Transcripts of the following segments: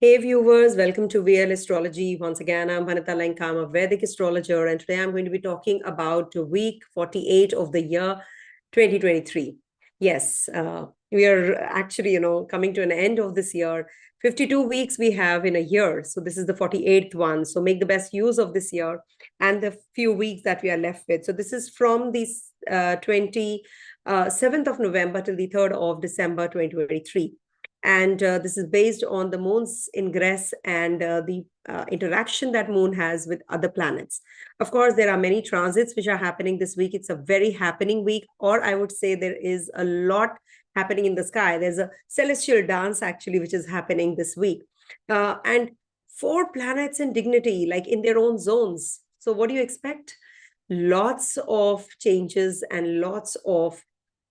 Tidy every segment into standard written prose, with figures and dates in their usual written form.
Hey viewers, welcome to Real Astrology. Once again, I'm Vanita, Lenka. I'm a Vedic astrologer, and today I'm going to be talking about week 48 of the year 2023. Yes, we are actually, coming to an end of this year. 52 weeks we have in a year. So this is the 48th one. So make the best use of this year and the few weeks that we are left with. So this is from the 27th of November till the 3rd of December 2023. And this is based on the moon's ingress and the interaction that moon has with other planets. Of course, there are many transits which are happening this week. It's a very happening week, or I would say there is a lot happening in the sky. There's a celestial dance actually which is happening this week, and 4 planets in dignity, like in their own zones. So what do you expect? Lots of changes and lots of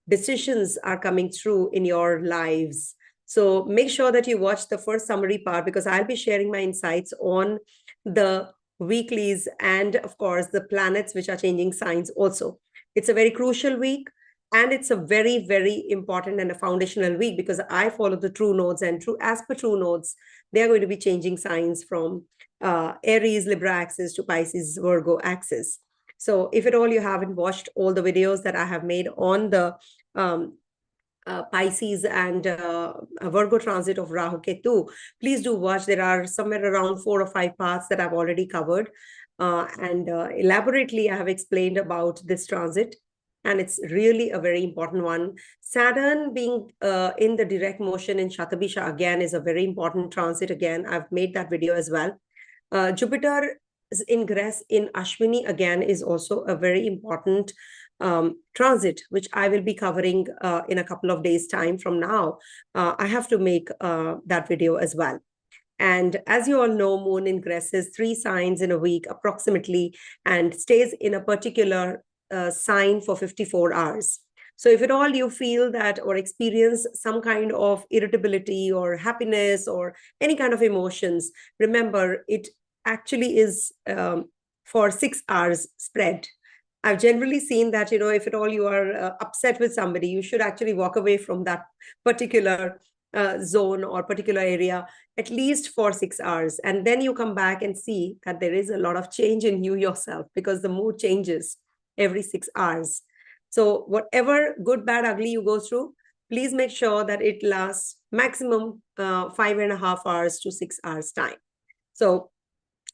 decisions are coming through in your lives. So make sure that you watch the first summary part, because I'll be sharing my insights on the weeklies and, of course, the planets which are changing signs also. It's a very crucial week, and it's a very, very important and a foundational week, because I follow the true nodes, and as per true nodes, they are going to be changing signs from Aries, Libra axis to Pisces, Virgo axis. So if at all you haven't watched all the videos that I have made on the Pisces and Virgo transit of Rahu Ketu, please do watch. There are somewhere around 4 or 5 parts that I've already covered, and elaborately I have explained about this transit, and it's really a very important one. Saturn being in the direct motion in Shatabisha again is a very important transit. Again, I've made that video as well. Jupiter's ingress in Ashwini again is also a very important transit, which I will be covering in a couple of days' time from now. I have to make that video as well. And as you all know, moon ingresses 3 signs in a week approximately and stays in a particular sign for 54 hours. So if at all you feel that or experience some kind of irritability or happiness or any kind of emotions, remember it actually is for 6 hours spread. I've generally seen that, if at all you are upset with somebody, you should actually walk away from that particular zone or particular area at least for 6 hours. And then you come back and see that there is a lot of change in you yourself, because the mood changes every 6 hours. So whatever good, bad, ugly you go through, please make sure that it lasts maximum 5.5 hours to 6 hours time. So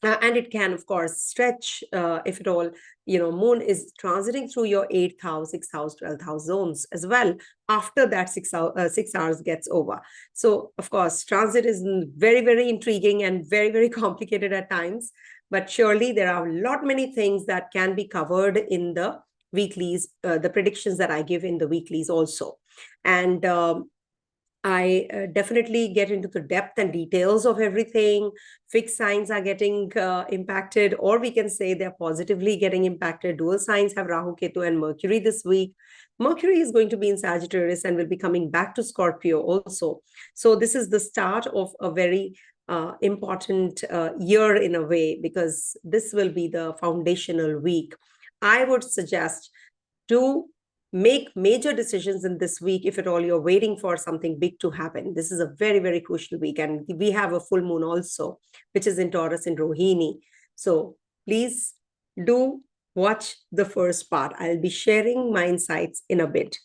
and it can, of course, stretch if at all, moon is transiting through your 8th house, 6th house, 12th house zones as well after that 6 hours gets over. So, of course, transit is very, very intriguing and very, very complicated at times. But surely there are many things that can be covered in the weeklies, the predictions that I give in the weeklies also. And I definitely get into the depth and details of everything. Fixed signs are getting impacted, or we can say they're positively getting impacted. Dual signs have Rahu, Ketu, and Mercury this week. Mercury is going to be in Sagittarius and will be coming back to Scorpio also. So this is the start of a very important year in a way, because this will be the foundational week. I would suggest to make major decisions in this week if at all you're waiting for something big to happen. This is a very, very crucial week. And we have a full moon also, which is in Taurus in Rohini. So please do watch the first part. I'll be sharing my insights in a bit.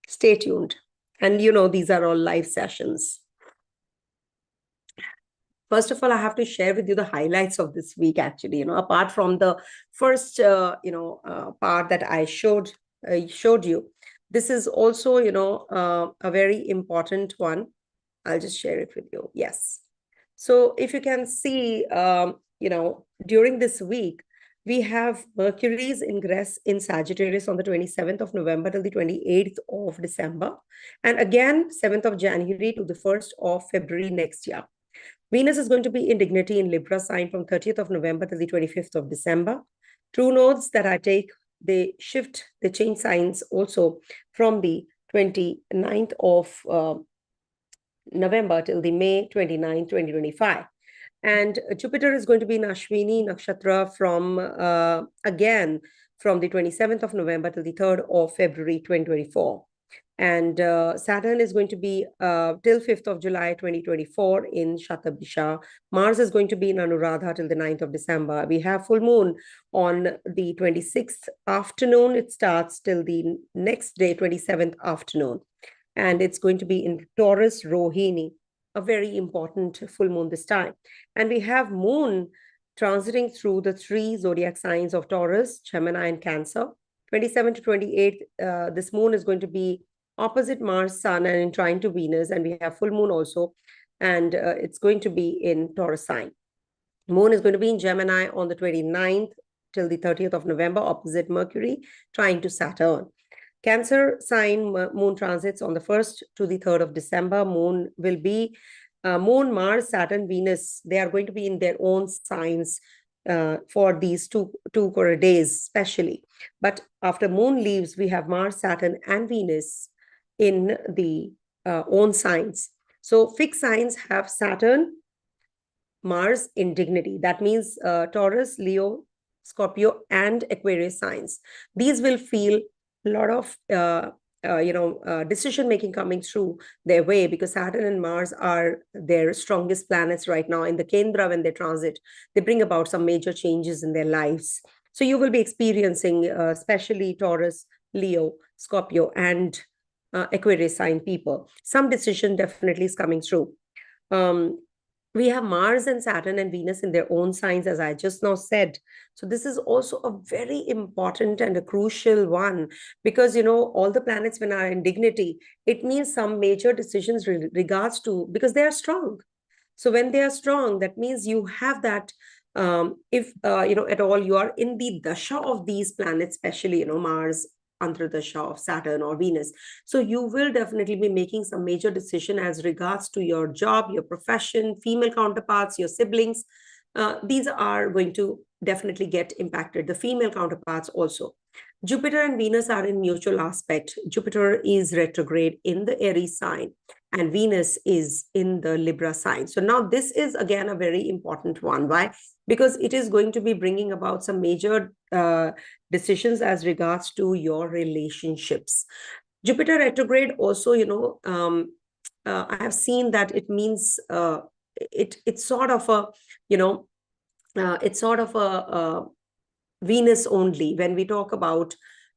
Stay tuned. And these are all live sessions. First of all, I have to share with you the highlights of this week, actually, apart from the first, part that I showed you. This is also, a very important one. I'll just share it with you. Yes. So if you can see, during this week, we have Mercury's ingress in Sagittarius on the 27th of November till the 28th of December. And again, 7th of January to the 1st of February next year. Venus is going to be in dignity in Libra sign from 30th of November to the 25th of December. True nodes that I take, they change signs also from the 29th of November till the May 29th, 2025. And Jupiter is going to be in Ashwini Nakshatra from, again, from the 27th of November till the 3rd of February, 2024. And Saturn is going to be till 5th of July 2024 in Shatabisha. Mars is going to be in Anuradha till the 9th of December. We have full moon on the 26th afternoon. It starts till the next day, 27th afternoon. And it's going to be in Taurus Rohini, a very important full moon this time. And we have moon transiting through the 3 zodiac signs of Taurus, Gemini, and Cancer. 27 to 28, this moon is going to be opposite Mars, Sun, and in trine to Venus. And we have full moon also. And it's going to be in Taurus sign. Moon is going to be in Gemini on the 29th till the 30th of November, opposite Mercury, trine to Saturn. Cancer sign moon transits on the 1st to the 3rd of December. Moon will be Moon, Mars, Saturn, Venus. They are going to be in their own signs for these two days, especially. But after Moon leaves, we have Mars, Saturn, and Venus in the own signs. So fixed signs have Saturn, Mars in dignity. That means Taurus, Leo, Scorpio, and Aquarius signs. These will feel a lot of decision making coming through their way, because Saturn and Mars are their strongest planets right now. In the Kendra, when they transit, they bring about some major changes in their lives. So you will be experiencing, especially Taurus, Leo, Scorpio, and Aquarius sign people. Some decision definitely is coming through. We have Mars and Saturn and Venus in their own signs, as I just now said. So this is also a very important and a crucial one, because, all the planets when are in dignity, it means some major decisions regards to, because they are strong. So when they are strong, that means you have that, if, at all you are in the Dasha of these planets, especially, Mars, Antradasha of Saturn or Venus. So you will definitely be making some major decision as regards to your job, your profession, female counterparts, your siblings. These are going to definitely get impacted. The female counterparts also. Jupiter and Venus are in mutual aspect. Jupiter is retrograde in the Aries sign and Venus is in the Libra sign. So now this is again a very important one. Why? Because it is going to be bringing about some major decisions as regards to your relationships. Jupiter retrograde also, I have seen that it means it's sort of a, it's sort of a Venus only when we talk about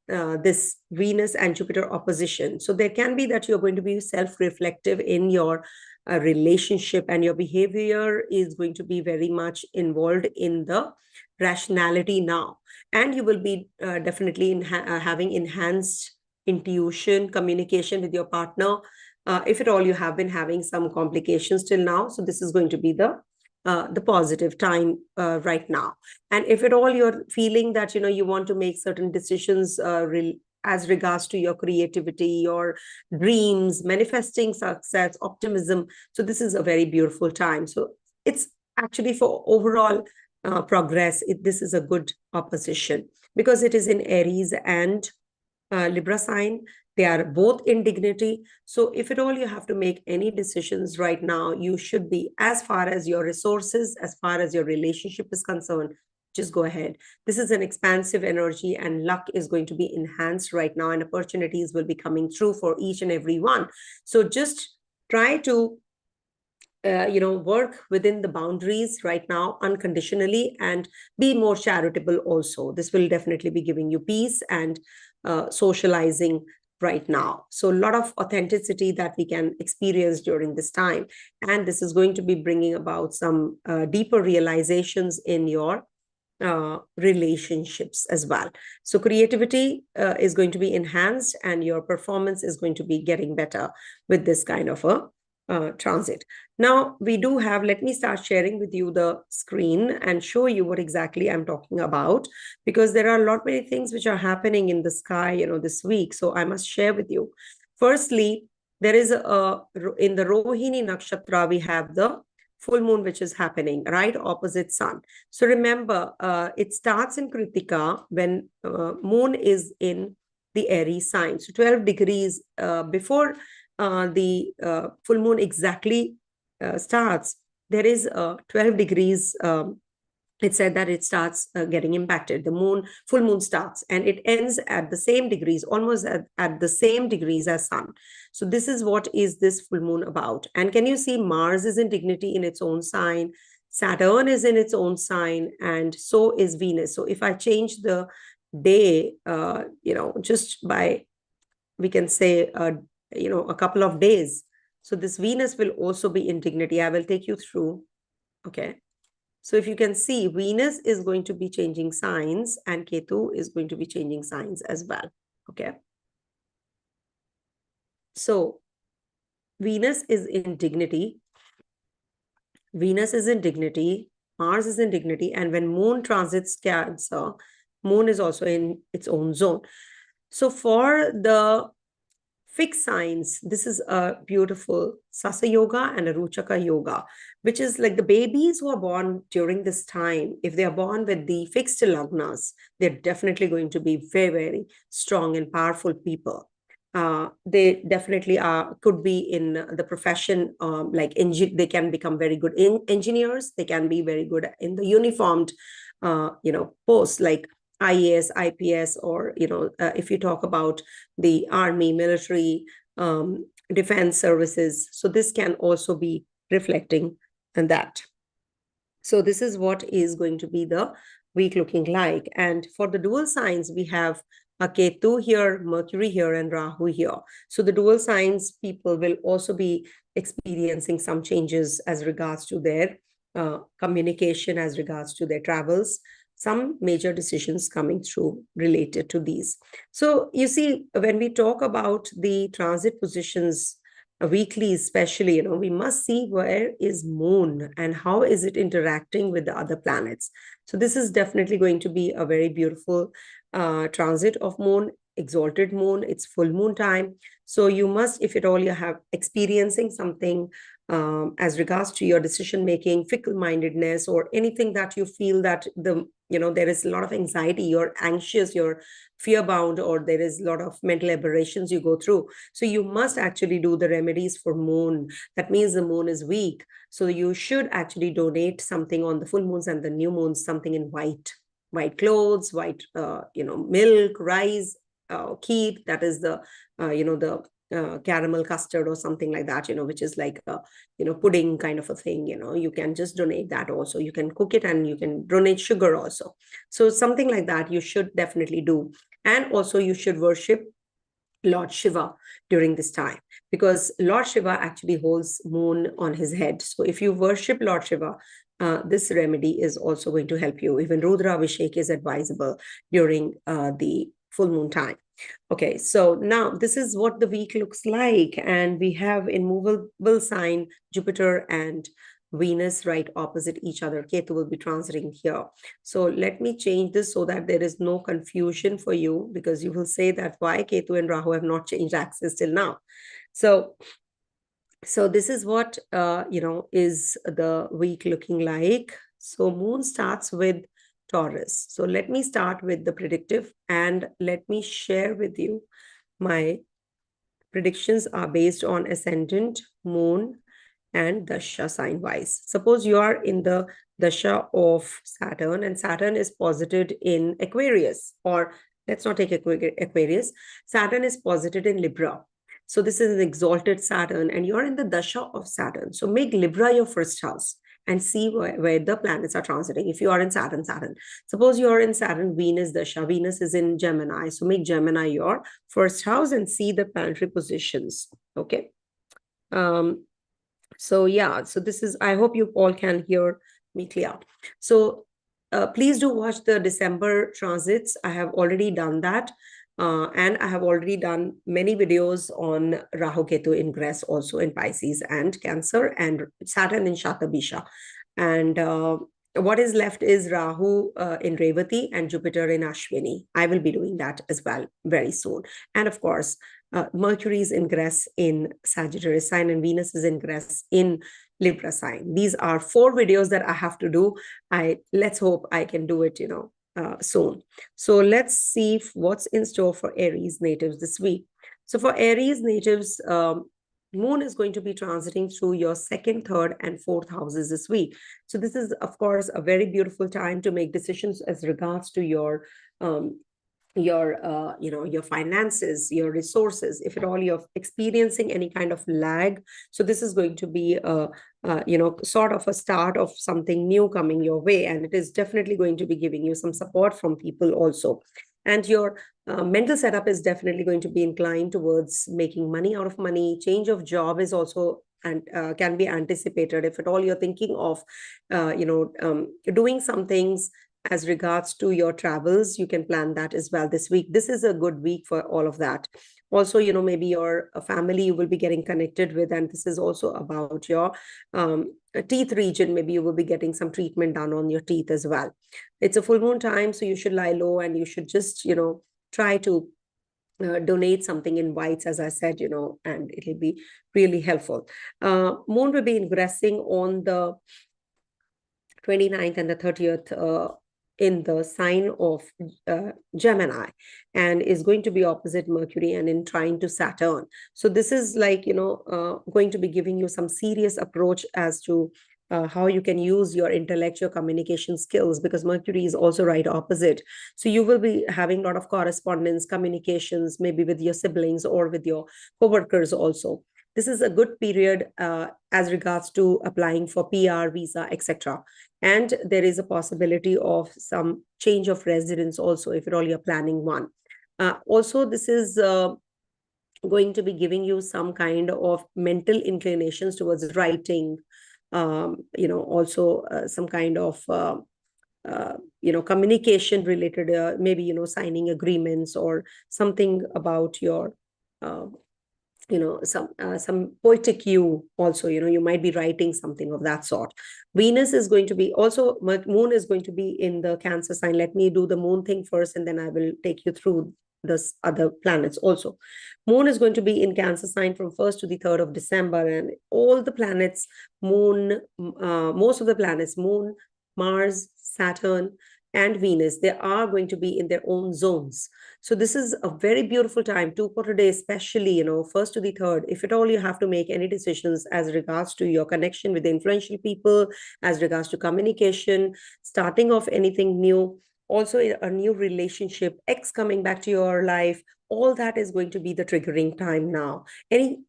this Venus and Jupiter opposition. So there can be that you're going to be self-reflective in your relationship, and your behavior is going to be very much involved in the rationality now. And you will be definitely having enhanced intuition, communication with your partner. If at all you have been having some complications till now, so this is going to be the positive time right now. And if at all you're feeling that, you want to make certain decisions as regards to your creativity, your dreams, manifesting success, optimism. So this is a very beautiful time. So it's actually for overall progress. This is a good opposition because it is in Aries and Libra sign. They are both in dignity. So if at all you have to make any decisions right now, you should be, as far as your resources, as far as your relationship is concerned, just go ahead. This is an expansive energy and luck is going to be enhanced right now, and opportunities will be coming through for each and every one. So just try to work within the boundaries right now unconditionally, and be more charitable also. This will definitely be giving you peace and socializing right now. So a lot of authenticity that we can experience during this time. And this is going to be bringing about some deeper realizations in your relationships as well. So creativity is going to be enhanced, and your performance is going to be getting better with this kind of a transit. Now we do have, let me start sharing with you the screen and show you what exactly I'm talking about, because there are a lot many things which are happening in the sky, this week. So I must share with you. Firstly, there is in the Rohini Nakshatra, we have the full moon, which is happening right opposite sun. So remember, it starts in Kritika when moon is in the Aries sign. So 12 degrees before the full moon exactly starts, there is 12 degrees it said that it starts getting impacted. The full moon starts and it ends at the same degrees, almost at the same degrees as sun. So this is what is this full moon about. And can you see Mars is in dignity in its own sign, Saturn is in its own sign, and so is Venus. So if I change the day, just by, we can say, a couple of days. So this Venus will also be in dignity. I will take you through. Okay. So if you can see, Venus is going to be changing signs and Ketu is going to be changing signs as well. Okay. So Venus is in dignity. Venus is in dignity. Mars is in dignity. And when Moon transits Cancer, Moon is also in its own zone. So for the fixed signs, this is a beautiful Sasa Yoga and a Ruchaka Yoga, which is like the babies who are born during this time. If they are born with the fixed lagnas, they're definitely going to be very, very strong and powerful people. They definitely could be in the profession, they can become very good engineers. They can be very good in the uniformed, posts like IAS, IPS, or, if you talk about the army, military, defense services. So this can also be reflecting in that. So this is what is going to be the week looking like. And for the dual signs, we have a Ketu here, Mercury here, and Rahu here. So the dual signs people will also be experiencing some changes as regards to their communication, as regards to their travels, some major decisions coming through related to these. So you see, when we talk about the transit positions weekly, especially, we must see where is Moon and how is it interacting with the other planets. So this is definitely going to be a very beautiful transit of Moon, exalted Moon. It's full moon time. So you must, if at all you have experiencing something as regards to your decision making, fickle-mindedness, or anything that you feel that there is a lot of anxiety, you're anxious, you're fear-bound, or there is a lot of mental aberrations you go through. So you must actually do the remedies for Moon. That means the Moon is weak. So you should actually donate something on the full moons and the new moons, something in white clothes, white, milk, rice, kheer, that is the, caramel custard or something like that, which is like a, pudding kind of a thing, you can just donate that also. You can cook it and you can donate sugar also. So something like that you should definitely do. And also you should worship Lord Shiva during this time, because Lord Shiva actually holds Moon on his head. So if you worship Lord Shiva, this remedy is also going to help you. Even Rudra Abhishek is advisable during the full moon time. Okay, so now this is what the week looks like. And we have in movable sign Jupiter and Venus right opposite each other. Ketu will be transiting here. So let me change this so that there is no confusion for you, because you will say that why Ketu and Rahu have not changed axis till now. So this is what, is the week looking like. So Moon starts with Taurus. So let me start with the predictive and let me share with you my predictions are based on Ascendant, Moon, and Dasha sign wise. Suppose you are in the Dasha of Saturn and Saturn is posited in Aquarius, or let's not take Aquarius. Saturn is posited in Libra. So this is an exalted Saturn and you're in the Dasha of Saturn. So make Libra your first house and see where the planets are transiting. If you are in Saturn. Suppose you are in Saturn, Venus Dasha. Venus is in Gemini. So make Gemini your first house and see the planetary positions. Okay. So yeah, so this is, I hope you all can hear me clear. So please do watch the December transits. I have already done that. And I have already done many videos on Rahu Ketu ingress also in Pisces and Cancer, and Saturn in Shatabisha. And what is left is Rahu in Revati and Jupiter in Ashwini. I will be doing that as well very soon. And of course, Mercury's ingress in Sagittarius sign and Venus is ingress in Libra sign. These are 4 videos that I have to do. Let's hope I can do it, soon. So let's see what's in store for Aries natives this week. So for Aries natives, Moon is going to be transiting through your second, third, and fourth houses this week. So this is, of course, a very beautiful time to make decisions as regards to your your finances, your resources. If at all you're experiencing any kind of lag, so this is going to be sort of a start of something new coming your way, and it is definitely going to be giving you some support from people also. And your mental setup is definitely going to be inclined towards making money out of money. Change of job is also and can be anticipated. If at all you're thinking of doing some things as regards to your travels, you can plan that as well this week. This is a good week for all of that. Also, maybe your family you will be getting connected with, and this is also about your teeth region. Maybe you will be getting some treatment done on your teeth as well. It's a full moon time, so you should lie low, and you should just try to donate something in whites, as I said, and it'll be really helpful. Moon will be ingressing on the 29th and the 30th in the sign of Gemini, and is going to be opposite Mercury and in trine to Saturn. So this is like, going to be giving you some serious approach as to how you can use your intellectual communication skills, because Mercury is also right opposite. So you will be having a lot of correspondence, communications, maybe with your siblings or with your co-workers also. This is a good period as regards to applying for PR, visa, etc. And there is a possibility of some change of residence also, if at all you're planning one. Also, this is going to be giving you some kind of mental inclinations towards writing, also some kind of communication related, maybe signing agreements or something about your some poetic you also, you might be writing something of that sort. Venus is going to be also, moon is going to be in the Cancer sign. Let me do the moon thing first, and then I will take you through this other planets also. Moon is going to be in Cancer sign from 1st to the 3rd of December, and all the planets, most of the planets, moon, Mars, Saturn, and Venus, they are going to be in their own zones. So this is a very beautiful time, 2-quarter day, especially, 1st to the 3rd. If at all you have to make any decisions as regards to your connection with the influential people, as regards to communication, starting off anything new, also a new relationship, ex coming back to your life, all that is going to be the triggering time now. Any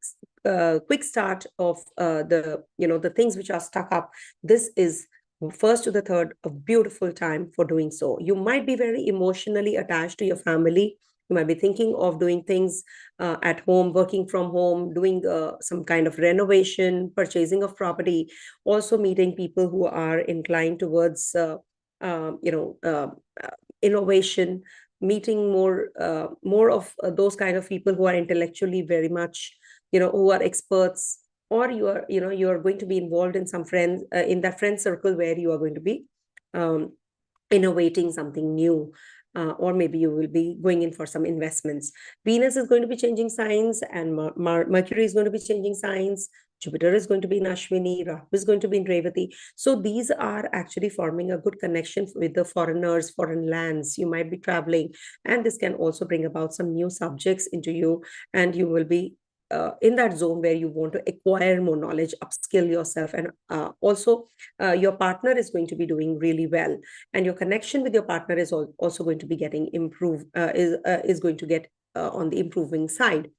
quick start of the things which are stuck up, this is 1st to the 3rd, a beautiful time for doing so. You might be very emotionally attached to your family. You might be thinking of doing things at home, working from home, doing some kind of renovation, purchasing of property, also meeting people who are inclined towards, innovation, meeting more of those kind of people who are intellectually very much, who are experts, or you are going to be involved in some friends in that friend circle where you are going to be innovating something new, or maybe you will be going in for some investments. Venus is going to be changing signs, and Mercury is going to be changing signs. Jupiter is going to be in Ashwini, Rahu is going to be in Revati. So these are actually forming a good connection with the foreigners, foreign lands. You might be traveling, and this can also bring about some new subjects into you, and you will be in that zone where you want to acquire more knowledge, upskill yourself, and also your partner is going to be doing really well, and your connection with your partner is also going to be getting improved, is going to get on the improving side.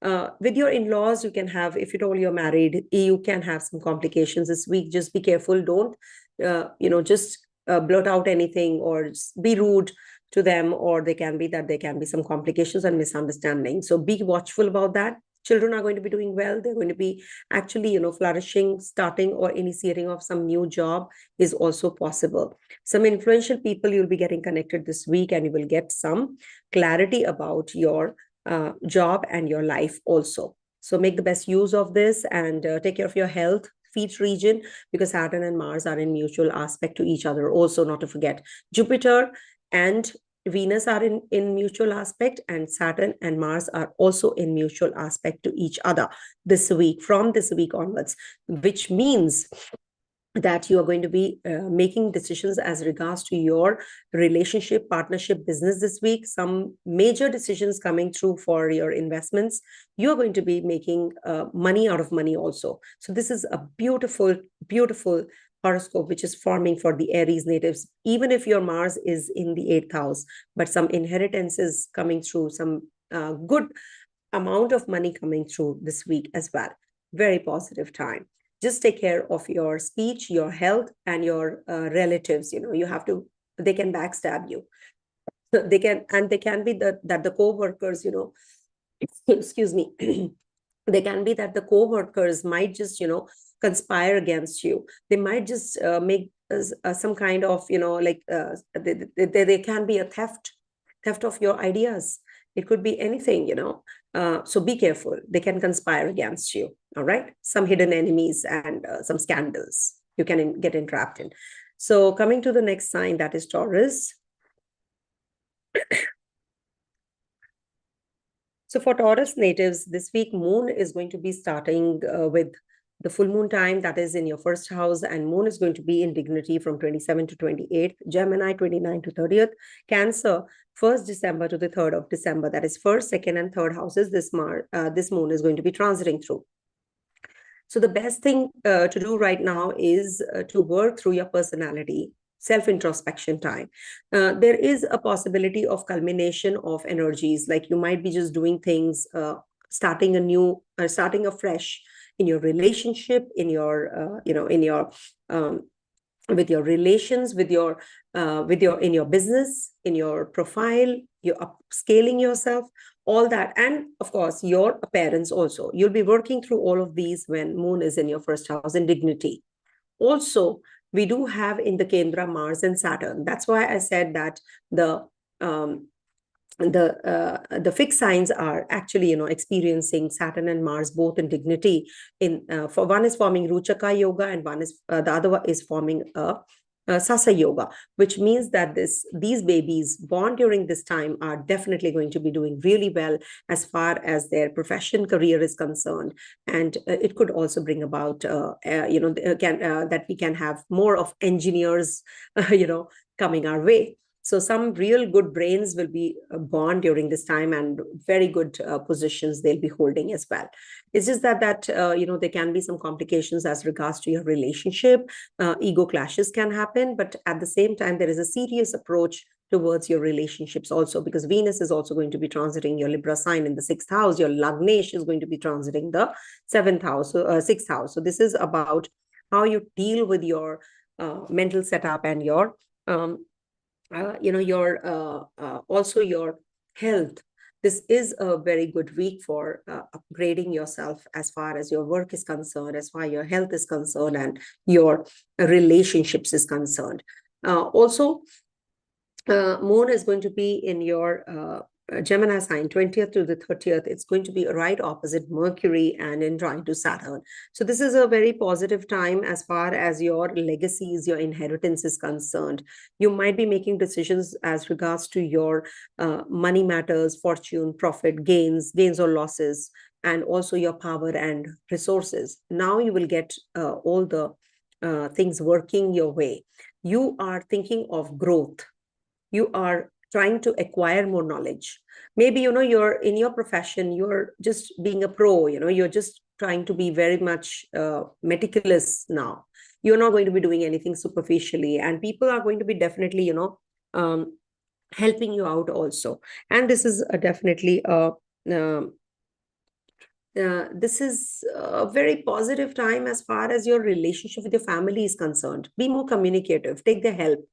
With your in-laws, you can have, if at all you're married, you can have some complications this week. Just be careful. Don't, just blurt out anything or be rude to them, or there can be some complications and misunderstandings. So be watchful about that. Children are going to be doing well. They're going to be actually, flourishing, starting or initiating of some new job is also possible. Some influential people you'll be getting connected this week, and you will get some clarity about your job and your life also. So make the best use of this, and take care of your health, feet region, because Saturn and Mars are in mutual aspect to each other. Also, not to forget, Jupiter and Venus are in mutual aspect, and Saturn and Mars are also in mutual aspect to each other this week, from this week onwards, which means that you are going to be making decisions as regards to your relationship, partnership, business this week. Some major decisions coming through for your investments. You're going to be making money out of money also. So this is a beautiful, beautiful horoscope which is forming for the Aries natives, even if your Mars is in the 8th house, but some inheritance is coming through, some good amount of money coming through this week as well. Very positive time. Just take care of your speech, your health, and your relatives. You have to, they can backstab you. They can be that the co-workers, excuse me, they can be that the co-workers might just, conspire against you. They might just make some kind of, there can be a theft of your ideas. It could be anything, so be careful. They can conspire against you. All right. Some hidden enemies and some scandals you can get entrapped in. So coming to the next sign, that is Taurus. So for Taurus natives, this week, moon is going to be starting with the full moon time, that is in your first house, and moon is going to be in dignity from 27 to 28th, Gemini 29 to 30th, Cancer 1st December to the 3rd of December, that is first, second, and third houses this moon is going to be transiting through. So the best thing to do right now is to work through your personality, self-introspection time. There is a possibility of culmination of energies, like you might be just doing things, starting afresh in your relationship, in your, with your relations, in your business, in your profile, you're upscaling yourself, all that. And of course, your appearance also. You'll be working through all of these when moon is in your first house in dignity. Also, we do have in the Kendra Mars and Saturn. That's why I said that the fixed signs are actually, experiencing Saturn and Mars both in dignity. For one is forming Ruchaka Yoga, and one is the other one is forming Sasa Yoga, which means that these babies born during this time are definitely going to be doing really well as far as their profession, career is concerned. And it could also bring about, that we can have more of engineers, coming our way. So some real good brains will be born during this time, and very good positions they'll be holding as well. It's just that there can be some complications as regards to your relationship. Ego clashes can happen, but at the same time, there is a serious approach towards your relationships also, because Venus is also going to be transiting your Libra sign in the 6th house. Your Lagnesh is going to be transiting the 7th house, 6th house. So this is about how you deal with your mental setup and your also your health. This is a very good week for upgrading yourself as far as your work is concerned, as far as your health is concerned, and your relationships is concerned. Also, moon is going to be in your Gemini sign, 20th to the 30th. It's going to be right opposite Mercury and in trine to Saturn. So this is a very positive time as far as your legacies, your inheritance is concerned. You might be making decisions as regards to your money matters, fortune, profit, gains or losses, and also your power and resources. Now you will get all the things working your way. You are thinking of growth. You are trying to acquire more knowledge. Maybe, you're in your profession, you're just being a pro, you're just trying to be very much meticulous now. You're not going to be doing anything superficially, and people are going to be definitely, helping you out also. And this is definitely this is a very positive time as far as your relationship with your family is concerned. Be more communicative, take their help.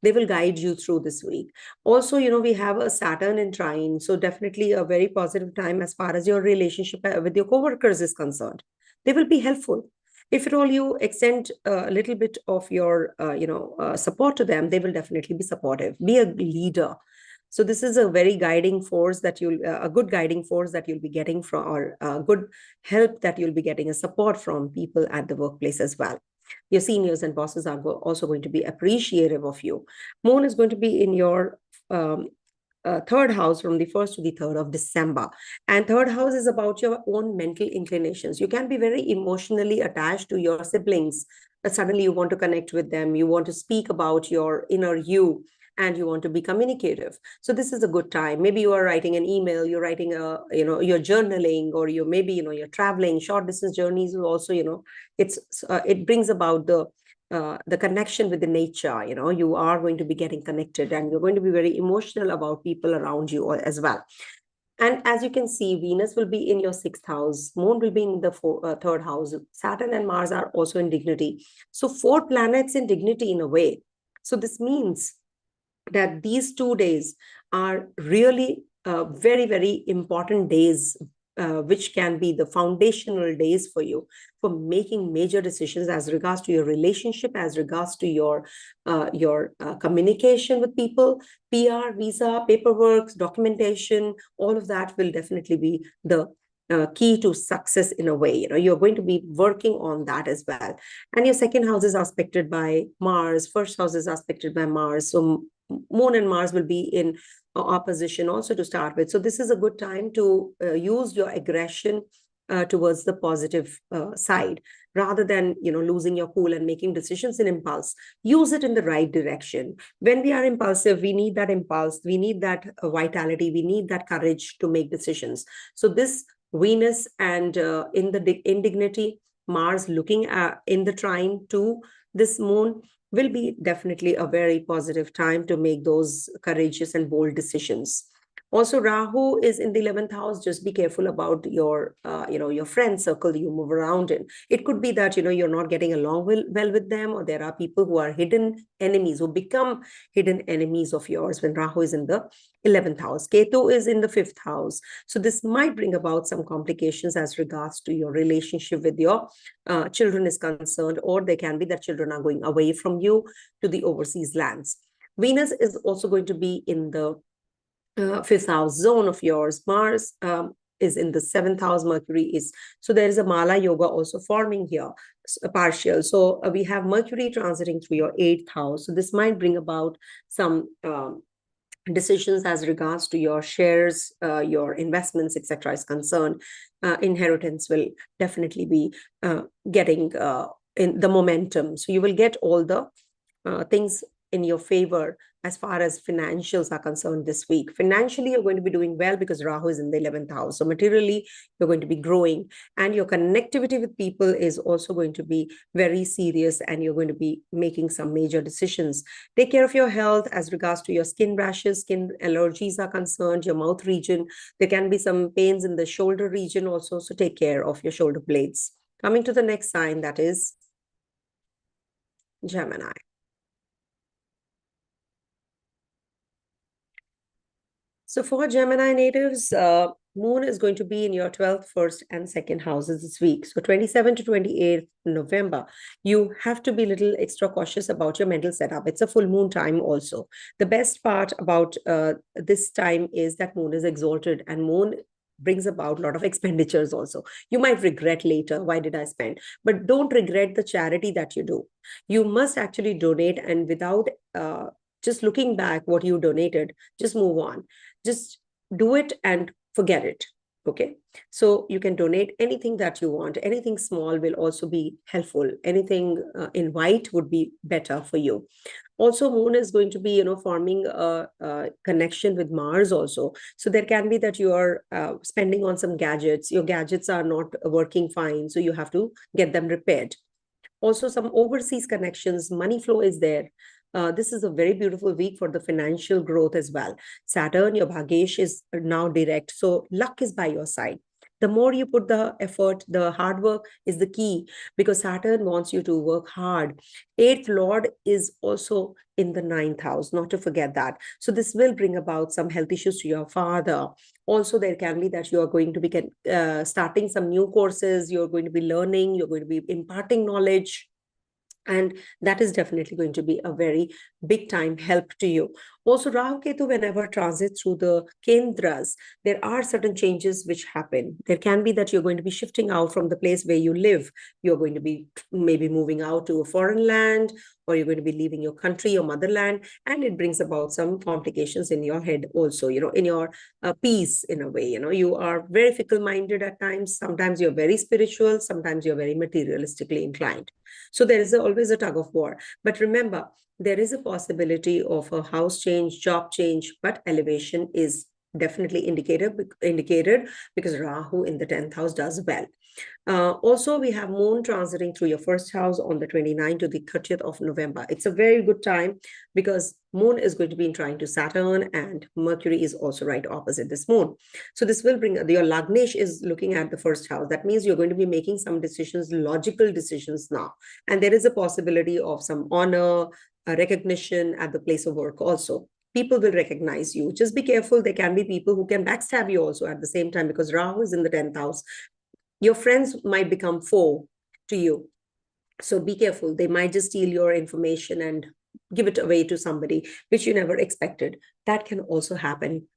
They will guide you through this week. Also, we have a Saturn in trine. So definitely a very positive time as far as your relationship with your coworkers is concerned. They will be helpful. If at all you extend a little bit of your, support to them, they will definitely be supportive. Be a leader. So this is a very guiding force that a good guiding force that you'll be getting from, or good help that you'll be getting, a support from people at the workplace as well. Your seniors and bosses are also going to be appreciative of you. Moon is going to be in your third house from the 1st to the 3rd of December. And third house is about your own mental inclinations. You can be very emotionally attached to your siblings, but suddenly you want to connect with them. You want to speak about your inner you, and you want to be communicative. So this is a good time. Maybe you are writing an email, you're writing you're journaling, or you maybe, you're traveling. Short distance journeys will also, it brings about the connection with the nature. You are going to be getting connected, and you're going to be very emotional about people around you as well. And as you can see, Venus will be in your 6th house, Moon will be in the 3rd house, Saturn and Mars are also in dignity. So 4 planets in dignity in a way. So this means that these 2 days are really very, very important days, which can be the foundational days for you for making major decisions as regards to your relationship, as regards to your communication with people, PR, visa, paperwork, documentation. All of that will definitely be the key to success in a way. You're going to be working on that as well. And your 2nd house is aspected by Mars, 1st house is aspected by Mars. So Moon and Mars will be in opposition also to start with. So this is a good time to use your aggression towards the positive side, rather than losing your cool and making decisions in impulse. Use it in the right direction. When we are impulsive, we need that impulse, we need that vitality, we need that courage to make decisions. So this Venus and in dignity, Mars looking at in the trine to this Moon will be definitely a very positive time to make those courageous and bold decisions. Also, Rahu is in the 11th house. Just be careful about your, your friend circle you move around in. It could be that, you're not getting along well with them, or there are people who are hidden enemies, who become hidden enemies of yours when Rahu is in the 11th house. Ketu is in the 5th house. So this might bring about some complications as regards to your relationship with your children is concerned, or there can be that children are going away from you to the overseas lands. Venus is also going to be in the 5th house zone of yours. Mars is in the 7th house. Mercury is, so there is a Mala Yoga also forming here, partial. So we have Mercury transiting through your 8th house. So this might bring about some decisions as regards to your shares, your investments, etc. is concerned. Inheritance will definitely be getting in the momentum. So you will get all the things in your favor as far as financials are concerned this week. Financially, you're going to be doing well because Rahu is in the 11th house. So materially, you're going to be growing, and your connectivity with people is also going to be very serious, and you're going to be making some major decisions. Take care of your health as regards to your skin rashes, skin allergies are concerned, your mouth region. There can be some pains in the shoulder region also. So take care of your shoulder blades. Coming to the next sign, that is Gemini. So for Gemini natives, Moon is going to be in your 12th, 1st, and 2nd houses this week. So 27 to 28th November, you have to be a little extra cautious about your mental setup. It's a full moon time also. The best part about this time is that Moon is exalted, and Moon brings about a lot of expenditures also. You might regret later, why did I spend? But don't regret the charity that you do. You must actually donate, and without just looking back what you donated, just move on. Just do it and forget it. Okay, so you can donate anything that you want. Anything small will also be helpful. Anything in white would be better for you. Also, Moon is going to be, forming a connection with Mars also. So there can be that you are spending on some gadgets. Your gadgets are not working fine, so you have to get them repaired. Also, some overseas connections, money flow is there. This is a very beautiful week for the financial growth as well. Saturn, your Bhagesh is now direct. So luck is by your side. The more you put the effort, the hard work is the key, because Saturn wants you to work hard. 8th Lord is also in the 9th house, not to forget that. So this will bring about some health issues to your father. Also, there can be that you are going to be starting some new courses. You're going to be learning. You're going to be imparting knowledge. And that is definitely going to be a very big time help to you. Also, Rahu Ketu, whenever transit through the Kendras, there are certain changes which happen. There can be that you're going to be shifting out from the place where you live. You're going to be maybe moving out to a foreign land, or you're going to be leaving your country, your motherland, and it brings about some complications in your head also, in your peace in a way. You are very fickle-minded at times. Sometimes you're very spiritual, sometimes you're very materialistically inclined. So there is always a tug of war. But remember, there is a possibility of a house change, job change, but elevation is definitely indicated because Rahu in the 10th house does well. Also, we have Moon transiting through your first house on the 29th to the 30th of November. It's a very good time because Moon is going to be trying to Saturn and Mercury is also right opposite this Moon. So this will bring, your Lagnesh is looking at the first house. That means you're going to be making some decisions, logical decisions now. And there is a possibility of some honor, recognition at the place of work also. People will recognize you. Just be careful. There can be people who can backstab you also at the same time because Rahu is in the 10th house. Your friends might become foe to you. So be careful. They might just steal your information and give it away to somebody, which you never expected. That can also happen.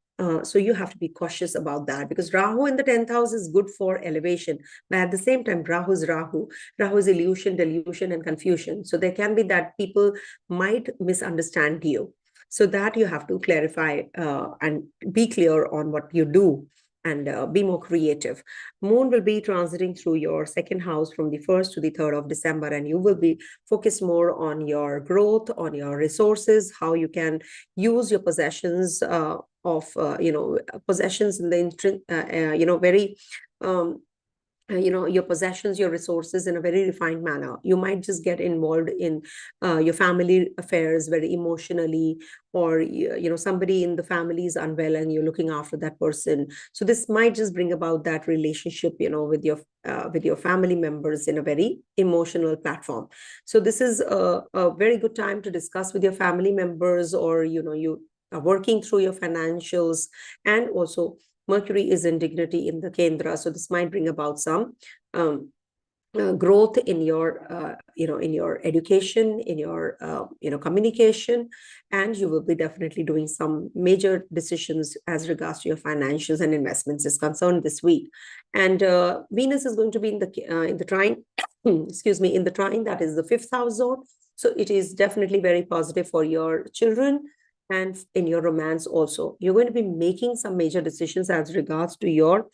So you have to be cautious about that because Rahu in the 10th house is good for elevation. But at the same time, Rahu is Rahu. Rahu is illusion, delusion, and confusion. So there can be that people might misunderstand you. So that you have to clarify and be clear on what you do and be more creative. Moon will be transiting through your second house from the 1st to the 3rd of December, and you will be focused more on your growth, on your resources, how you can use your possessions possessions in the very your possessions, your resources in a very refined manner. You might just get involved in your family affairs very emotionally, or somebody in the family is unwell and you're looking after that person. So this might just bring about that relationship with your family members in a very emotional platform. So this is a very good time to discuss with your family members, or you are working through your financials. And also Mercury is in dignity in the Kendra, so this might bring about some growth in your in your education, in your communication, and you will be definitely doing some major decisions as regards to your financials and investments is concerned this week. And Venus is going to be in the trine excuse me, in the trine, that is the 5th house zone. So it is definitely very positive for your children. And in your romance also, you're going to be making some major decisions as regards to your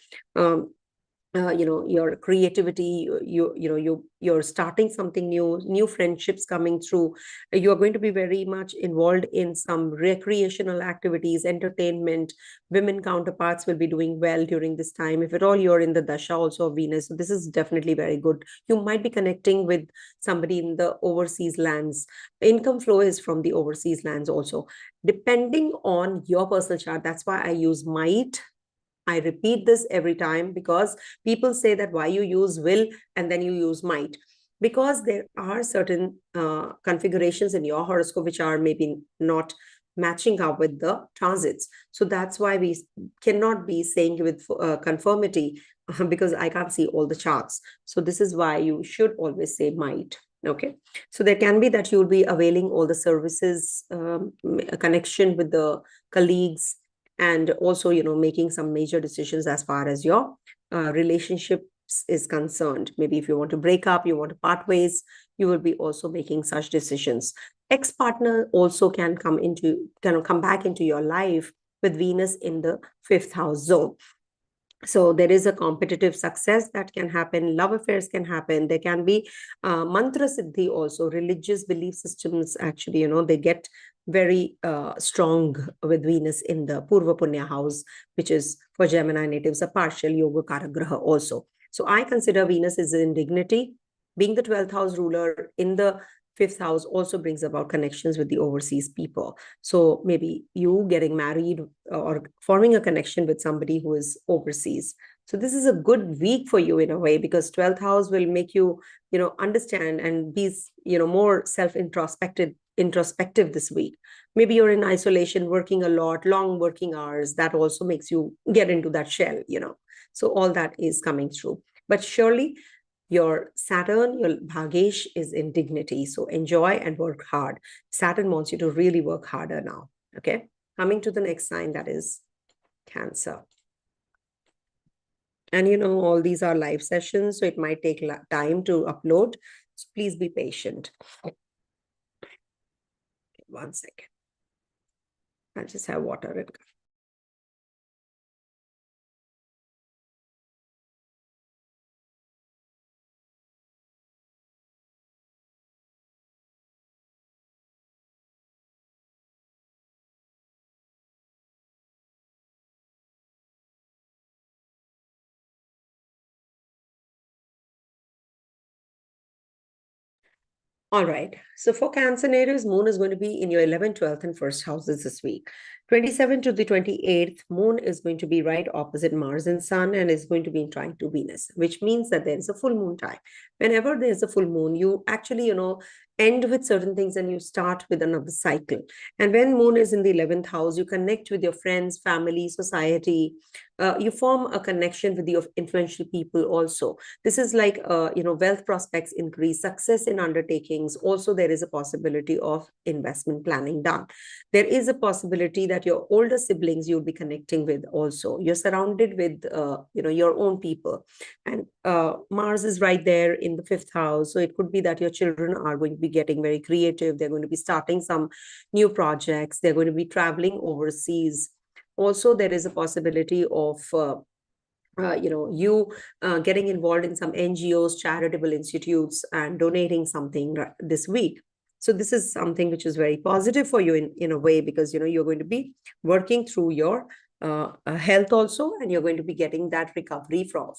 your creativity. You're starting something new friendships coming through. You're going to be very much involved in some recreational activities, entertainment. Women counterparts will be doing well during this time, if at all you're in the Dasha also of Venus. So this is definitely very good. You might be connecting with somebody in the overseas lands. Income flow is from the overseas lands also, depending on your personal chart. That's why I use might. I repeat this every time because people say that why you use will and then you use might. Because there are certain configurations in your horoscope which are maybe not matching up with the transits. So that's why we cannot be saying with conformity because I can't see all the charts. So this is why you should always say might. Okay, so there can be that you'll be availing all the services, connection with the colleagues, and also making some major decisions as far as your relationships is concerned. Maybe if you want to break up, you want to part ways, you will be also making such decisions. Ex-partner also can come back into your life with Venus in the 5th house zone. So there is a competitive success that can happen. Love affairs can happen. There can be mantra siddhi also. Religious belief systems actually, they get very strong with Venus in the Purva Punya house, which is for Gemini natives a partial yoga karagraha also. So I consider Venus is in dignity. Being the 12th house ruler in the 5th house also brings about connections with the overseas people. So maybe you getting married or forming a connection with somebody who is overseas. So this is a good week for you in a way, because 12th house will make you, understand and be, more introspective this week. Maybe you're in isolation, working a lot, long working hours. That also makes you get into that shell, So all that is coming through. But surely Your Saturn, your Bhagesh is in dignity. So enjoy and work hard. Saturn wants you to really work harder now. Okay. Coming to the next sign, that is Cancer. And all these are live sessions, so it might take time to upload. So please be patient. 1 second. I'll just have water and all right. So for Cancer natives, Moon is going to be in your 11th, 12th, and 1st houses this week. 27th to the 28th, Moon is going to be right opposite Mars and Sun and is going to be in trine to Venus, which means that there is a full moon time. Whenever there's a full moon, you actually, end with certain things and you start with another cycle. And when Moon is in the 11th house, you connect with your friends, family, society. You form a connection with the influential people also. This is like, wealth prospects increase, success in undertakings. Also, there is a possibility of investment planning done. There is a possibility that your older siblings you'll be connecting with also. You're surrounded with, your own people. And Mars is right there in the 5th house. So it could be that your children are going to be getting very creative. They're going to be starting some new projects. They're going to be traveling overseas. Also, there is a possibility of getting involved in some NGOs, charitable institutes, and donating something this week. So this is something which is very positive for you in a way, because you're going to be working through your health also, and you're going to be getting that recovery from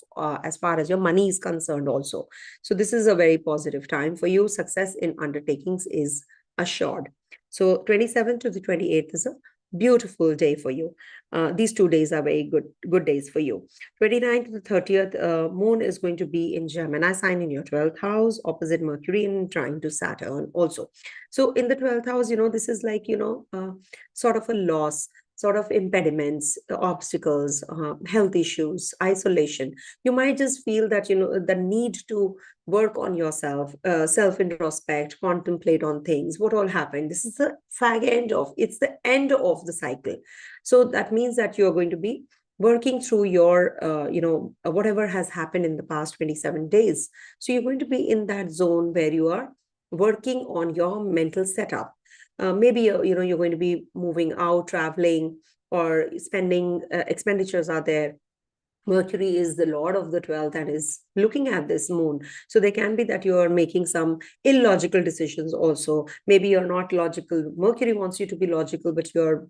as far as your money is concerned also. So this is a very positive time for you. Success in undertakings is assured. So 27th to the 28th is a beautiful day for you. These 2 days are very good days for you. 29th to the 30th, Moon is going to be in Gemini sign in your 12th house, opposite Mercury and trine to Saturn also. So in the 12th house, this is like, sort of a loss, sort of impediments, obstacles, health issues, isolation. You might just feel that, the need to work on yourself, self-introspect, contemplate on things, what all happened. This is the it's the end of the cycle. So that means that you're going to be working through your, whatever has happened in the past 27 days. So you're going to be in that zone where you are working on your mental setup. Maybe you're going to be moving out, traveling, or spending expenditures are there. Mercury is the lord of the 12th and is looking at this moon. So there can be that you are making some illogical decisions also. Maybe you're not logical. Mercury wants you to be logical, but you're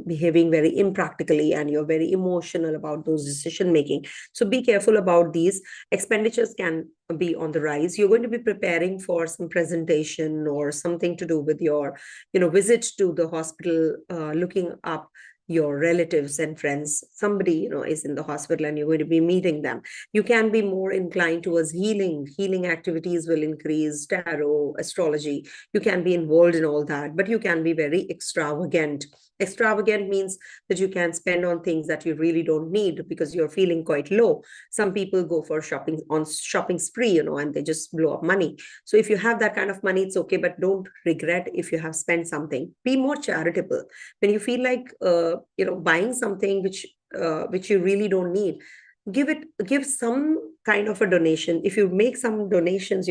behaving very impractically and you're very emotional about those decision making. So be careful about these. Expenditures can be on the rise. You're going to be preparing for some presentation or something to do with your visit to the hospital, looking up your relatives and friends. Somebody is in the hospital and you're going to be meeting them. You can be more inclined towards healing activities will increase, tarot, astrology. You can be involved in all that, but you can be very extravagant. Extravagant means that you can spend on things that you really don't need because you're feeling quite low. Some people go for shopping spree, and they just blow up money. So if you have that kind of money, it's okay, but don't regret if you have spent something. Be more charitable. When you feel like buying something which you really don't need, give some kind of a donation. If you make some donations,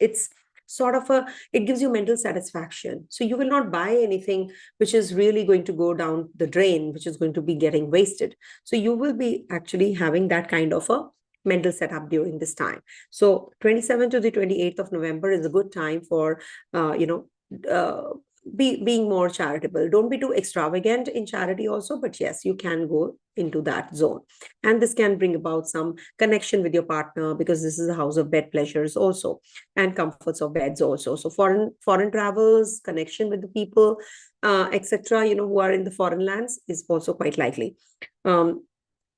it's sort of it gives you mental satisfaction. So you will not buy anything which is really going to go down the drain, which is going to be getting wasted. So you will be actually having that kind of a mental setup during this time. So 27th to the 28th of November is a good time for being more charitable. Don't be too extravagant in charity also, but yes, you can go into that zone. And this can bring about some connection with your partner, because this is a house of bed pleasures also, and comforts of beds also. So foreign travels, connection with the people, etc., who are in the foreign lands is also quite likely.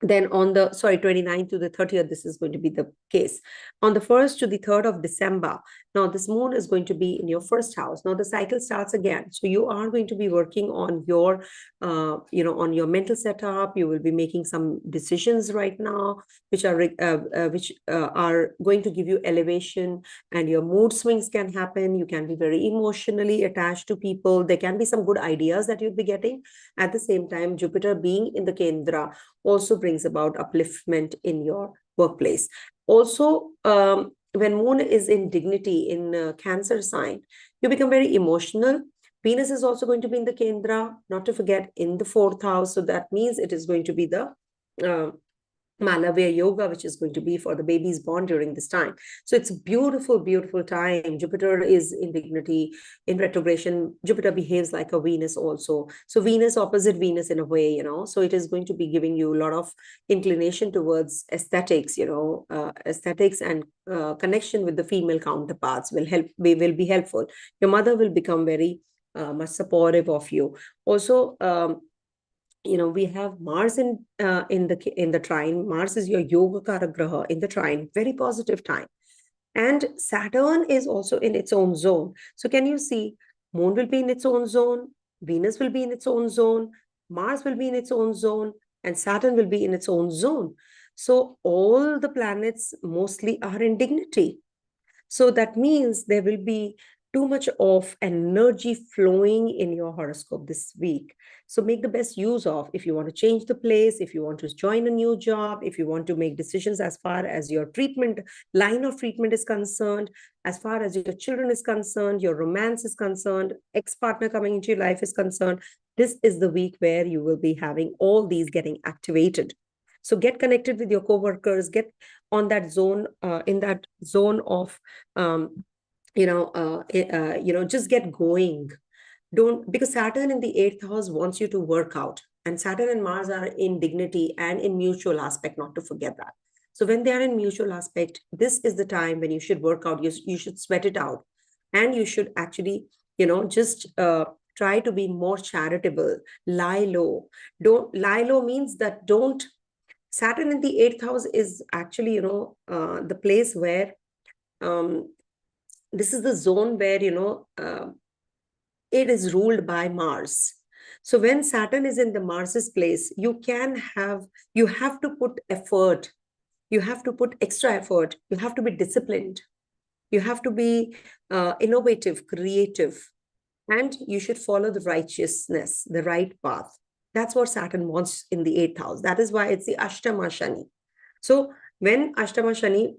Then on the 29th to the 30th, this is going to be the case. On the 1st to the 3rd of December, Now, this moon is going to be in your first house. Now, the cycle starts again. So you are going to be working on your, on your mental setup. You will be making some decisions right now, which are going to give you elevation, and your mood swings can happen. You can be very emotionally attached to people. There can be some good ideas that you'll be getting. At the same time, Jupiter being in the Kendra also brings about upliftment in your workplace. Also, when moon is in dignity in Cancer sign, you become very emotional. Venus is also going to be in the Kendra, not to forget, in the fourth house. So that means it is going to be the Malavya Yoga, which is going to be for the babies born during this time. So it's a beautiful, beautiful time. Jupiter is in dignity, in retrogression. Jupiter behaves like a Venus also. So Venus opposite Venus in a way, so it is going to be giving you a lot of inclination towards aesthetics, aesthetics and connection with the female counterparts will be helpful. Your mother will become very much supportive of you. Also, we have Mars in the trine. Mars is your yoga karagraha in the trine, very positive time. And Saturn is also in its own zone. So can you see, moon will be in its own zone, Venus will be in its own zone, Mars will be in its own zone, and Saturn will be in its own zone. So all the planets mostly are in dignity. So that means there will be too much of energy flowing in your horoscope this week. So make the best use of, if you want to change the place, if you want to join a new job, if you want to make decisions as far as your line of treatment is concerned, as far as your children is concerned, your romance is concerned, ex-partner coming into your life is concerned, this is the week where you will be having all these getting activated. So get connected with your co-workers, get on that zone, in that zone of, just get going. Because Saturn in the 8th house wants you to work out, and Saturn and Mars are in dignity and in mutual aspect, not to forget that. So when they are in mutual aspect, this is the time when you should work out. You should sweat it out, and you should actually, just try to be more charitable. Lie low. Don't lie low means that don't. Saturn in the 8th house is actually, the place where this is the zone where, it is ruled by Mars. So when Saturn is in the Mars's place, you have to put effort. You have to put extra effort. You have to be disciplined. You have to be innovative, creative, and you should follow the righteousness, the right path. That's what Saturn wants in the 8th house. That is why it's the Ashtama Shani. So when Ashtama Shani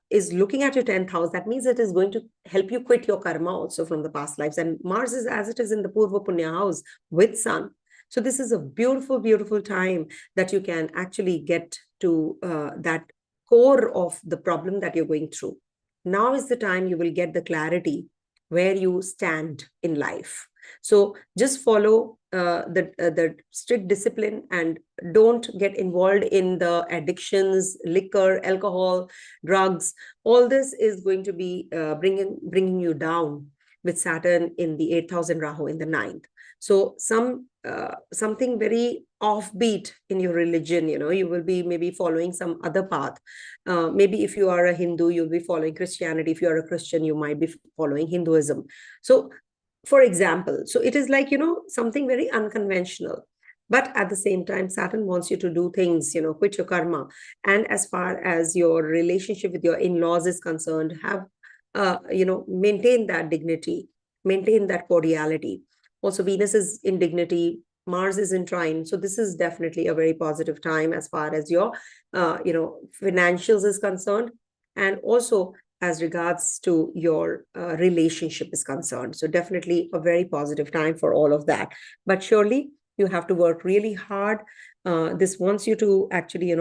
is looking at your 10th house, that means it is going to help you quit your karma also from the past lives. And Mars is as it is in the Purva Punya house with Sun. So this is a beautiful, beautiful time that you can actually get to that core of the problem that you're going through. Now is the time you will get the clarity where you stand in life. So just follow the strict discipline and don't get involved in the addictions, liquor, alcohol, drugs. All this is going to be bringing you down with Saturn in the 8th house and Rahu in the 9th. So something very offbeat in your religion, you will be maybe following some other path. Maybe if you are a Hindu, you'll be following Christianity. If you are a Christian, you might be following Hinduism. So for example, so it is like, something very unconventional. But at the same time, Saturn wants you to do things, quit your karma. And as far as your relationship with your in-laws is concerned, have, maintain that dignity, maintain that cordiality. Also, Venus is in dignity, Mars is in trine. So this is definitely a very positive time as far as your, financials is concerned. And also as regards to your relationship is concerned. So definitely a very positive time for all of that. But surely you have to work really hard. This wants you to actually,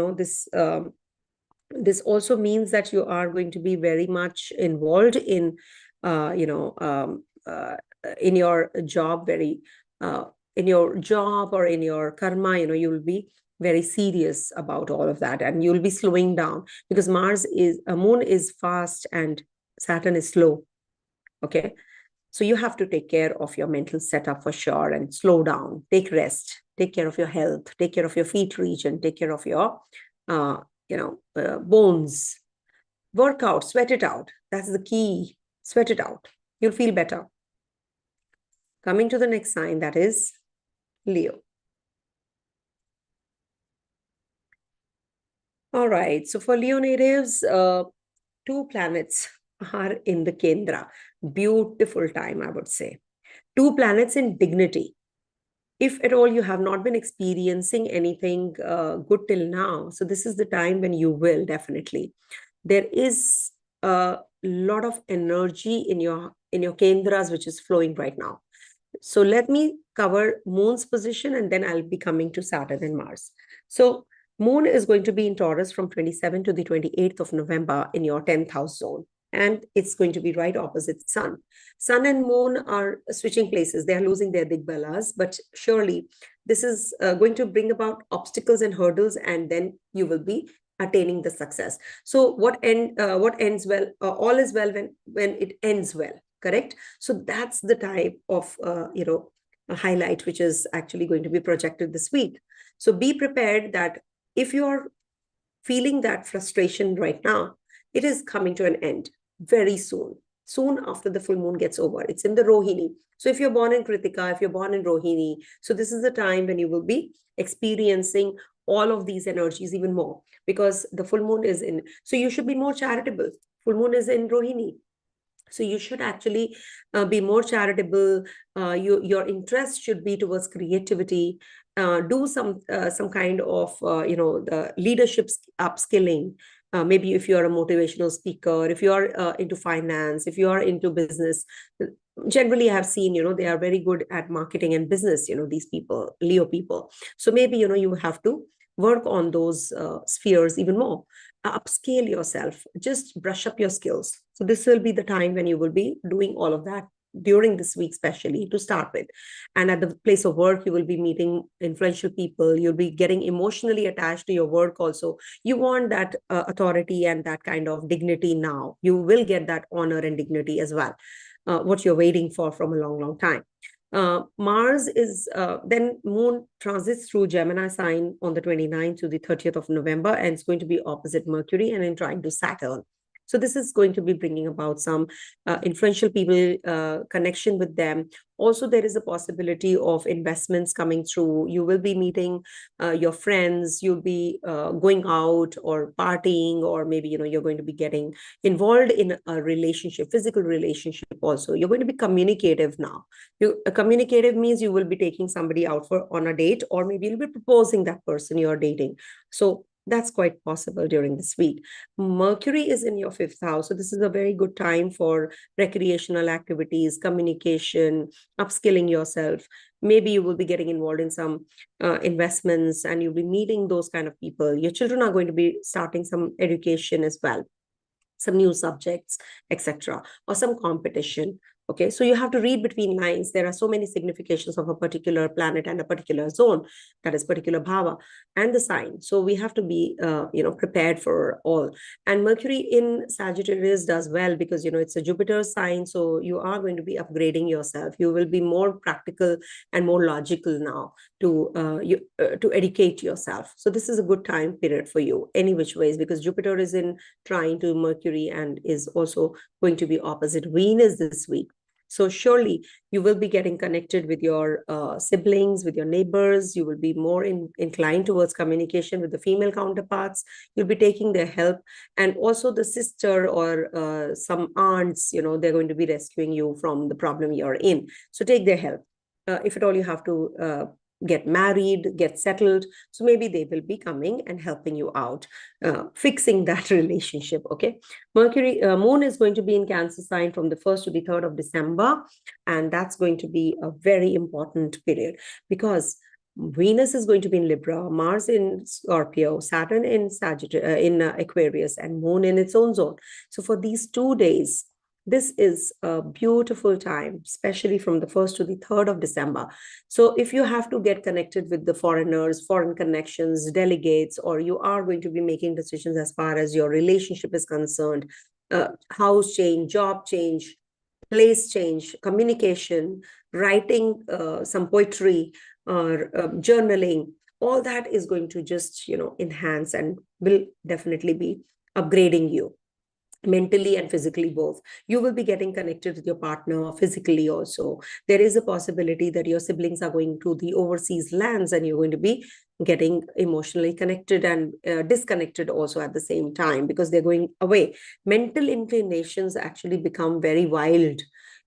this also means that you are going to be very much involved in, in your job, in your job or in your karma, you will be very serious about all of that, and you'll be slowing down because moon is fast and Saturn is slow. Okay, so you have to take care of your mental setup for sure and slow down, take rest, take care of your health, take care of your feet region, take care of your bones, work out, sweat it out. That's the key Sweat it out. You'll feel better. Coming to the next sign, that is Leo. All right. So for Leo natives, 2 planets are in the Kendra. Beautiful time, I would say. 2 planets in dignity. If at all you have not been experiencing anything good till now, so this is the time when you will, definitely. There is a lot of energy in your Kendras which is flowing right now. So let me cover Moon's position, and then I'll be coming to Saturn and Mars. So Moon is going to be in Taurus from 27 to the 28th of November in your 10th house zone. And it's going to be right opposite Sun. Sun and Moon are switching places. They are losing their digbalas, but surely this is going to bring about obstacles and hurdles, and then you will be attaining the success. So what ends well, all is well when it ends well, correct? So that's the type of a highlight which is actually going to be projected this week. So be prepared that if you're feeling that frustration right now, it is coming to an end very soon after the full moon gets over. It's in the Rohini. So if you're born in Kritika, if you're born in Rohini, so this is the time when you will be experiencing all of these energies even more, because the full moon is in, so you should be more charitable. Full moon is in Rohini, so you should actually be more charitable. Your interest should be towards creativity. Do some kind of the leadership upskilling. Maybe if you are a motivational speaker, if you are into finance, if you are into business. Generally, I have seen, they are very good at marketing and business, these people, Leo people. So maybe, you have to work on those spheres even more. Upscale yourself, just brush up your skills. So this will be the time when you will be doing all of that during this week, especially to start with. And at the place of work, you will be meeting influential people. You'll be getting emotionally attached to your work also. You want that authority and that kind of dignity now. You will get that honor and dignity as well, what you're waiting for from a long time. Mars is, then Moon transits through Gemini sign on the 29th to the 30th of November, and it's going to be opposite Mercury and in trine to Saturn. So this is going to be bringing about some influential people, connection with them. Also, there is a possibility of investments coming through. You will be meeting your friends. You'll be going out or partying, or maybe, you're going to be getting involved in a relationship, physical relationship also. You're going to be communicative now. Communicative means you will be taking somebody out on a date, or maybe you'll be proposing that person you're dating. So that's quite possible during this week. Mercury is in your 5th house. So this is a very good time for recreational activities, communication, upskilling yourself. Maybe you will be getting involved in some investments, and you'll be meeting those kind of people. Your children are going to be starting some education as well, some new subjects, etc., or some competition. Okay, so you have to read between lines. There are so many significations of a particular planet and a particular zone, that is particular bhava and the sign. So we have to be, prepared for all. And Mercury in Sagittarius does well because, it's a Jupiter sign. So you are going to be upgrading yourself. You will be more practical and more logical now to educate yourself. So this is a good time period for you, any which ways, because Jupiter is in trine to Mercury and is also going to be opposite Venus this week. So surely you will be getting connected with your siblings, with your neighbors. You will be more inclined towards communication with the female counterparts. You'll be taking their help. And also the sister or some aunts, they're going to be rescuing you from the problem you're in. So take their help. If at all you have to get married, get settled. So maybe they will be coming and helping you out, fixing that relationship, okay? Moon is going to be in Cancer sign from the 1st to the 3rd of December. And that's going to be a very important period because Venus is going to be in Libra, Mars in Scorpio, Saturn in Aquarius, and Moon in its own zone. So for these 2 days, this is a beautiful time, especially from the 1st to the 3rd of December. So if you have to get connected with the foreigners, foreign connections, delegates, or you are going to be making decisions as far as your relationship is concerned, house change, job change, place change, communication, writing some poetry or journaling, all that is going to just, enhance and will definitely be upgrading you. mentally and physically both. You will be getting connected with your partner physically also. There is a possibility that your siblings are going to the overseas lands and you're going to be getting emotionally connected and disconnected also at the same time, because they're going away. Mental inclinations actually become very wild.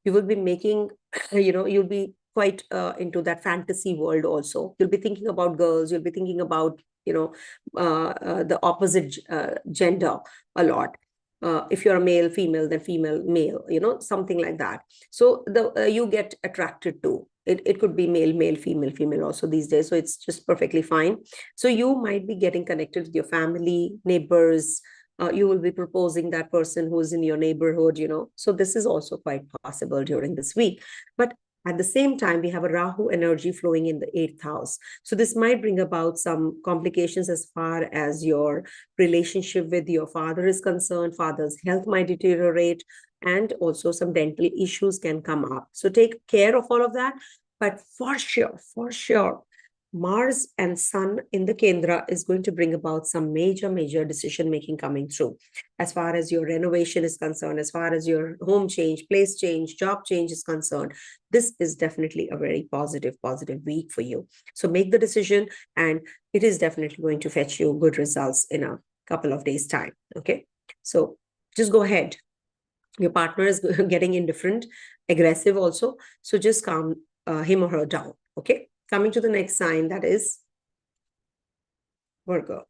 You will be making, you'll be quite into that fantasy world also. You'll be thinking about girls, you'll be thinking about, the opposite gender a lot. If you're a male, female, then female, male, something like that. So you get attracted to it. It could be male, male, female, female also these days. So it's just perfectly fine. So you might be getting connected with your family, neighbors. You will be proposing that person who's in your neighborhood, So this is also quite possible during this week. But at the same time, we have a Rahu energy flowing in the 8th house. So this might bring about some complications as far as your relationship with your father is concerned. Father's health might deteriorate, and also some dental issues can come up. So take care of all of that. But for sure, Mars and Sun in the Kendra is going to bring about some major decision making coming through. As far as your renovation is concerned, as far as your home change, place change, job change is concerned, this is definitely a very positive week for you. So make the decision, and it is definitely going to fetch you good results in a couple of days' time. Okay, so just go ahead. Your partner is getting indifferent, aggressive also. So just calm him or her down. Okay. Coming to the next sign, that is Virgo.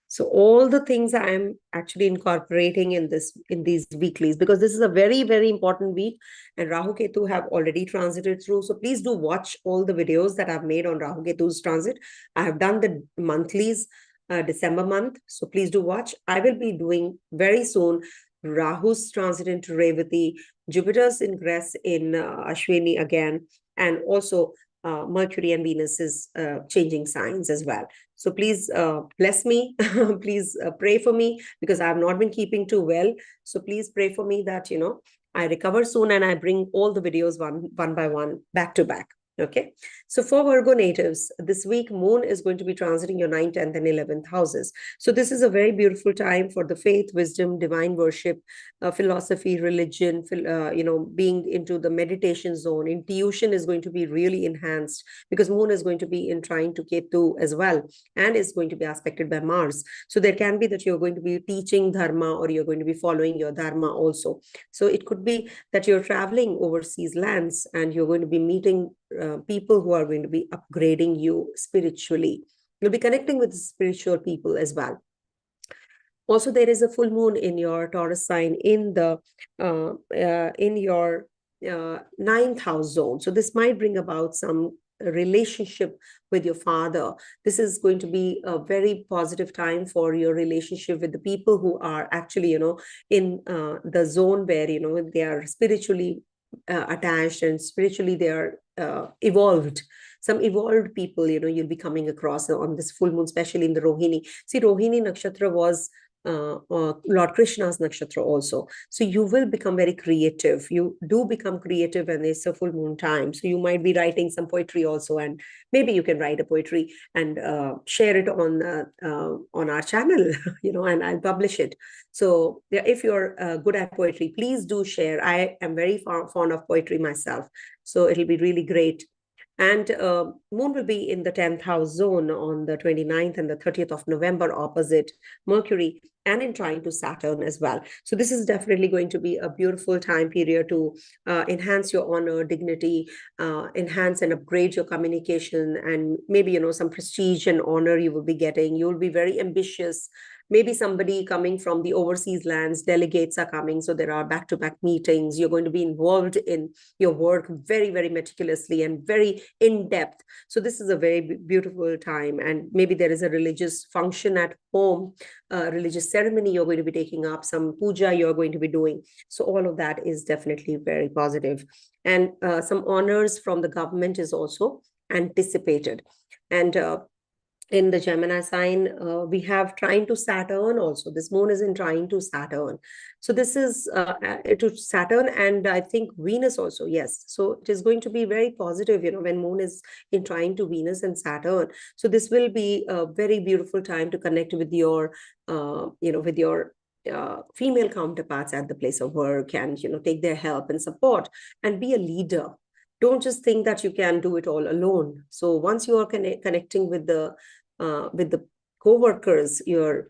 So all the things I am actually incorporating in these weeklies, because this is a very important week, and Rahu Ketu have already transited through. So please do watch all the videos that I've made on Rahu Ketu's transit. I have done the monthlies, December month. So please do watch. I will be doing very soon Rahu's transit into Revati, Jupiter's ingress in Ashwini again, and also Mercury and Venus is changing signs as well. So please bless me. Please pray for me, because I have not been keeping too well. So please pray for me that, I recover soon and I bring all the videos one by one, back to back. Okay. So for Virgo natives, this week, Moon is going to be transiting your 9th, 10th, and 11th houses. So this is a very beautiful time for the faith, wisdom, divine worship, philosophy, religion, being into the meditation zone. Intuition is going to be really enhanced, because Moon is going to be in trine to Ketu as well, and is going to be aspected by Mars. So there can be that you're going to be teaching dharma, or you're going to be following your dharma also. So it could be that you're traveling overseas lands and you're going to be meeting people who are going to be upgrading you spiritually. You'll be connecting with spiritual people as well. Also, there is a full moon in your Taurus sign in your 9th house zone. So this might bring about some relationship with your father. This is going to be a very positive time for your relationship with the people who are actually, in the zone where, they are spiritually attached, and spiritually they are evolved. Some evolved people, you'll be coming across on this full moon, especially in the Rohini. See, Rohini Nakshatra was Lord Krishna's nakshatra also. So you will become very creative. You do become creative when it's a full moon time. So you might be writing some poetry also, and maybe you can write a poetry and share it on our channel, and I'll publish it. So yeah, if you're good at poetry, please do share. I am very fond of poetry myself. So it'll be really great. And Moon will be in the 10th house zone on the 29th and the 30th of November, opposite Mercury, and in trine to Saturn as well. So this is definitely going to be a beautiful time period to enhance your honor, dignity, enhance and upgrade your communication, and maybe, some prestige and honor you will be getting. You will be very ambitious. Maybe somebody coming from the overseas lands, delegates are coming. So there are back-to-back meetings. You're going to be involved in your work very meticulously and very in-depth. So this is a very beautiful time. And maybe there is a religious function at home, religious ceremony you're going to be taking up, some puja you're going to be doing. So all of that is definitely very positive. And some honors from the government is also anticipated. And in the Gemini sign, we have trine to Saturn also. This moon is in trine to Saturn. So this is to Saturn, and I think Venus also, yes. So it is going to be very positive, when moon is in trine to Venus and Saturn. So this will be a very beautiful time to connect with your, with your female counterparts at the place of work, and, take their help and support and be a leader. Don't just think that you can do it all alone. So once you are connecting with the co-workers, you're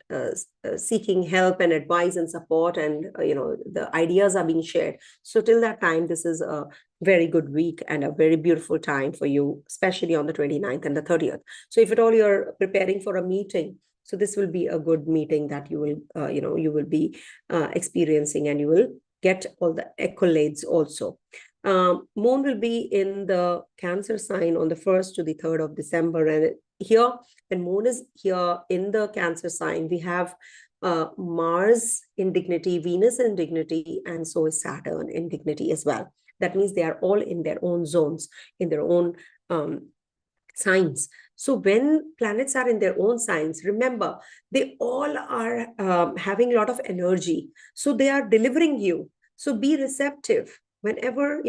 seeking help and advice and support, and the ideas are being shared. So till that time, this is a very good week and a very beautiful time for you, especially on the 29th and the 30th. So if at all you're preparing for a meeting, so this will be a good meeting that you will you will be experiencing, and you will get all the accolades also. Moon will be in the Cancer sign on the 1st to the 3rd of December, and here, when moon is here in the Cancer sign, we have Mars in dignity, Venus in dignity, and so is Saturn in dignity as well. That means they are all in their own zones, in their own signs. So when planets are in their own signs, remember, they all are having a lot of energy. So they are delivering you. So be receptive. Whenever,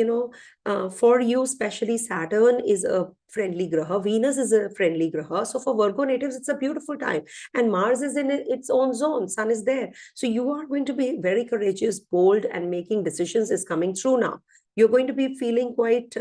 for you, especially Saturn is a friendly graha, Venus is a friendly graha. So for Virgo natives, it's a beautiful time. And Mars is in its own zone, Sun is there. So you are going to be very courageous, bold, and making decisions is coming through now. You're going to be feeling quite...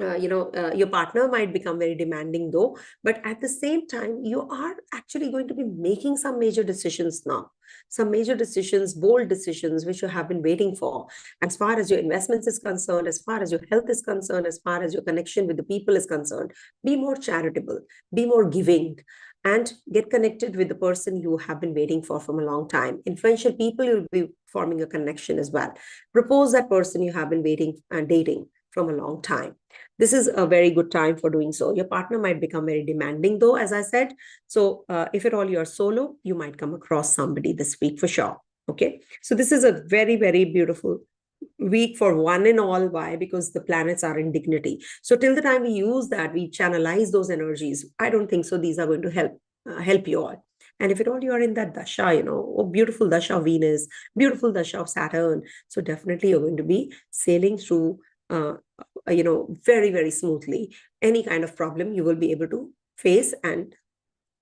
your partner might become very demanding though, but at the same time, you are actually going to be making some major decisions now, some major decisions, bold decisions, which you have been waiting for. As far as your investments is concerned, as far as your health is concerned, as far as your connection with the people is concerned, be more charitable, be more giving, and get connected with the person you have been waiting for from a long time. Influential people, you'll be forming a connection as well. Propose that person you have been waiting and dating from a long time. This is a very good time for doing so. Your partner might become very demanding though, as I said. So if at all you're solo, you might come across somebody this week for sure. Okay. So this is a very, very beautiful week for one and all. Why? Because the planets are in dignity. So till the time we use that, we channelize those energies. I don't think so these are going to help you all. And if at all you are in that dasha, beautiful dasha of Venus, beautiful dasha of Saturn, so definitely you're going to be sailing through very, very smoothly. Any kind of problem you will be able to face and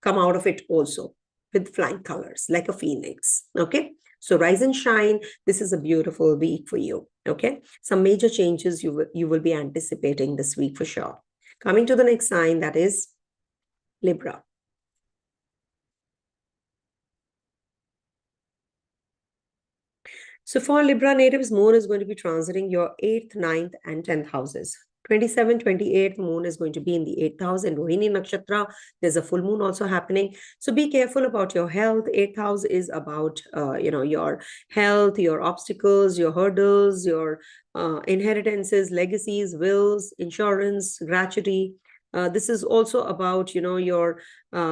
come out of it also with flying colors like a phoenix. Okay. So rise and shine. This is a beautiful week for you. Okay. Some major changes you will be anticipating this week for sure. Coming to the next sign, that is Libra. So for Libra natives, moon is going to be transiting your 8th, 9th, and 10th houses. 27, 28th, moon is going to be in the 8th house in Rohini Nakshatra. There's a full moon also happening. So be careful about your health. 8th house is about, your health, your obstacles, your hurdles, your inheritances, legacies, wills, insurance, gratuity. This is also about, your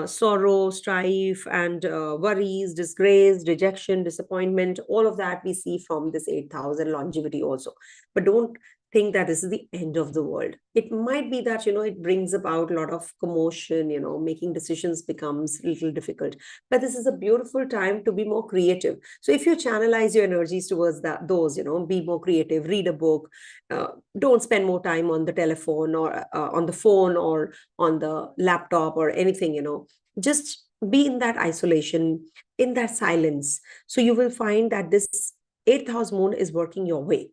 sorrow, strife, and worries, disgrace, rejection, disappointment. All of that we see from this 8,000 longevity also. But don't think that this is the end of the world. It might be that, it brings about a lot of commotion, making decisions becomes a little difficult. But this is a beautiful time to be more creative. So if you channelize your energies towards those, be more creative, read a book, don't spend more time on the telephone or on the phone or on the laptop or anything, just be in that isolation, in that silence. So you will find that this 8th house moon is working your way.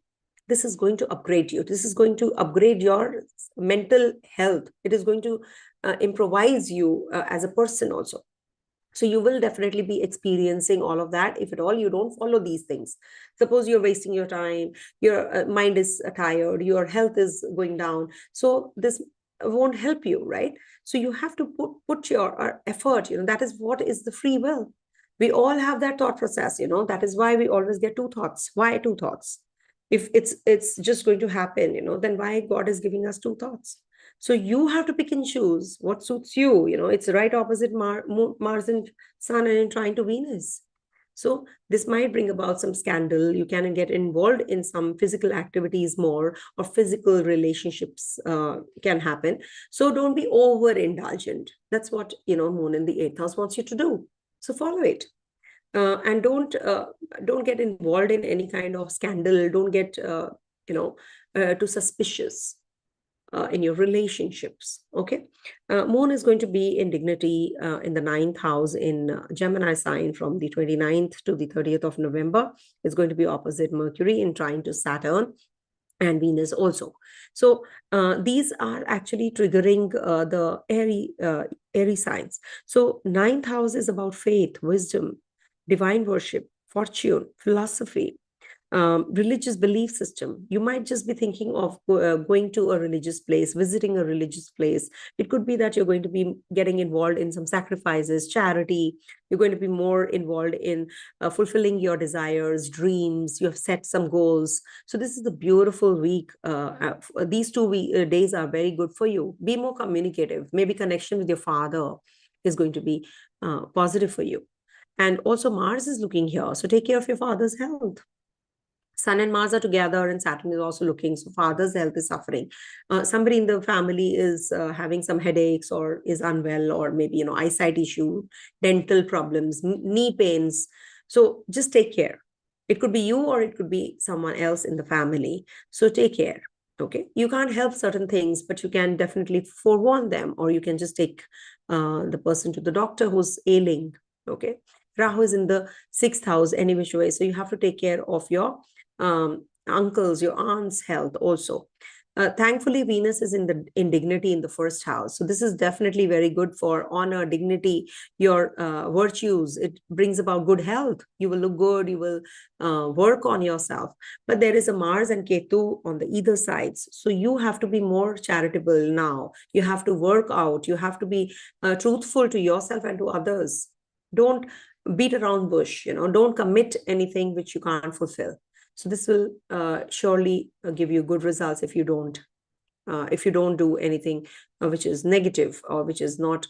This is going to upgrade you. This is going to upgrade your mental health. It is going to improvise you as a person also. So you will definitely be experiencing all of that if at all you don't follow these things. Suppose you're wasting your time, your mind is tired, your health is going down. So this won't help you, right? So you have to put your effort, that is what is the free will. We all have that thought process, that is why we always get two thoughts. Why two thoughts? If it's just going to happen, then why God is giving us two thoughts? So you have to pick and choose what suits you. It's right opposite Mars and Sun and trying to Venus. So this might bring about some scandal. You can get involved in some physical activities more, or physical relationships can happen. So don't be overindulgent. That's what, moon in the 8th house wants you to do. So follow it. And don't get involved in any kind of scandal. Don't get too suspicious in your relationships. Okay. Moon is going to be in dignity in the 9th house in Gemini sign from the 29th to the 30th of November. It's going to be opposite Mercury in trine to Saturn and Venus also. So these are actually triggering the Aries signs. So 9th house is about faith, wisdom, divine worship, fortune, philosophy, religious belief system. You might just be thinking of going to a religious place, visiting a religious place. It could be that you're going to be getting involved in some sacrifices, charity. You're going to be more involved in fulfilling your desires, dreams. You have set some goals. So this is a beautiful week. These days are very good for you. Be more communicative. Maybe connection with your father is going to be positive for you. And also Mars is looking here. So take care of your father's health. Sun and Mars are together, and Saturn is also looking. So father's health is suffering. Somebody in the family is having some headaches or is unwell, or maybe, eyesight issue, dental problems, knee pains. So just take care. It could be you or it could be someone else in the family. So take care. Okay. You can't help certain things, but you can definitely forewarn them, or you can just take the person to the doctor who's ailing. Okay. Rahu is in the 6th house any which way. So you have to take care of your uncles, your aunt's health also. Thankfully, Venus is in dignity in the 1st house. So this is definitely very good for honor, dignity, your virtues. It brings about good health. You will look good. You will work on yourself. But there is a Mars and Ketu on the either sides. So you have to be more charitable now. You have to work out. You have to be truthful to yourself and to others. Don't beat around bush. Don't commit anything which you can't fulfill. So this will surely give you good results if you don't do anything which is negative, or which is not,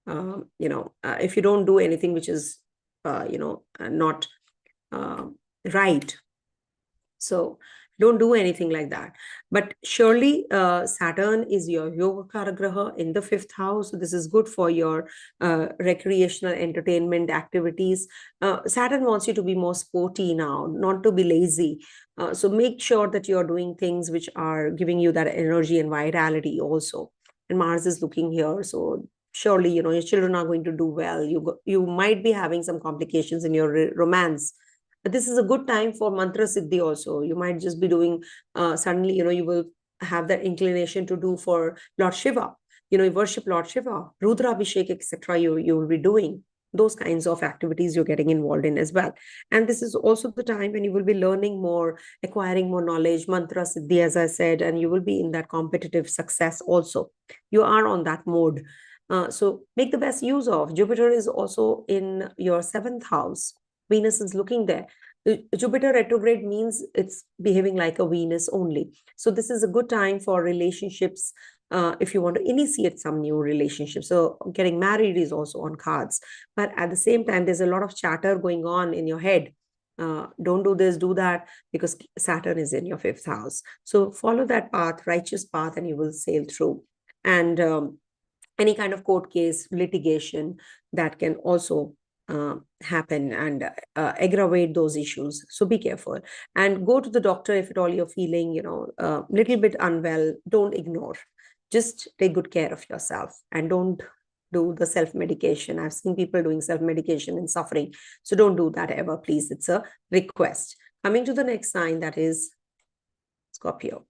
if you don't do anything which is, not right. So don't do anything like that. But surely Saturn is your Yoga Graha in the 5th house. So this is good for your recreational entertainment activities. Saturn wants you to be more sporty now, not to be lazy. So make sure that you're doing things which are giving you that energy and vitality also. And Mars is looking here. So surely, your children are going to do well. You might be having some complications in your romance. But this is a good time for mantra siddhi also. You might just be doing, suddenly, you will have that inclination to do for Lord Shiva. You worship Lord Shiva, Rudra Abhishek, etc. You will be doing those kinds of activities you're getting involved in as well. And this is also the time when you will be learning more, acquiring more knowledge, mantra siddhi, as I said, and you will be in that competitive success also. You are on that mode. So make the best use of. Jupiter is also in your 7th house. Venus is looking there. Jupiter retrograde means it's behaving like a Venus only. So this is a good time for relationships if you want to initiate some new relationships. So getting married is also on cards. But at the same time, there's a lot of chatter going on in your head. Don't do this, do that, because Saturn is in your 5th house. So follow that path, righteous path, and you will sail through. And any kind of court case, litigation, that can also happen and aggravate those issues. So be careful and go to the doctor if at all you're feeling, a little bit unwell. Don't ignore. Just take good care of yourself and don't do the self-medication. I've seen people doing self-medication and suffering. So don't do that ever, please. It's a request. Coming to the next sign, that is Scorpio.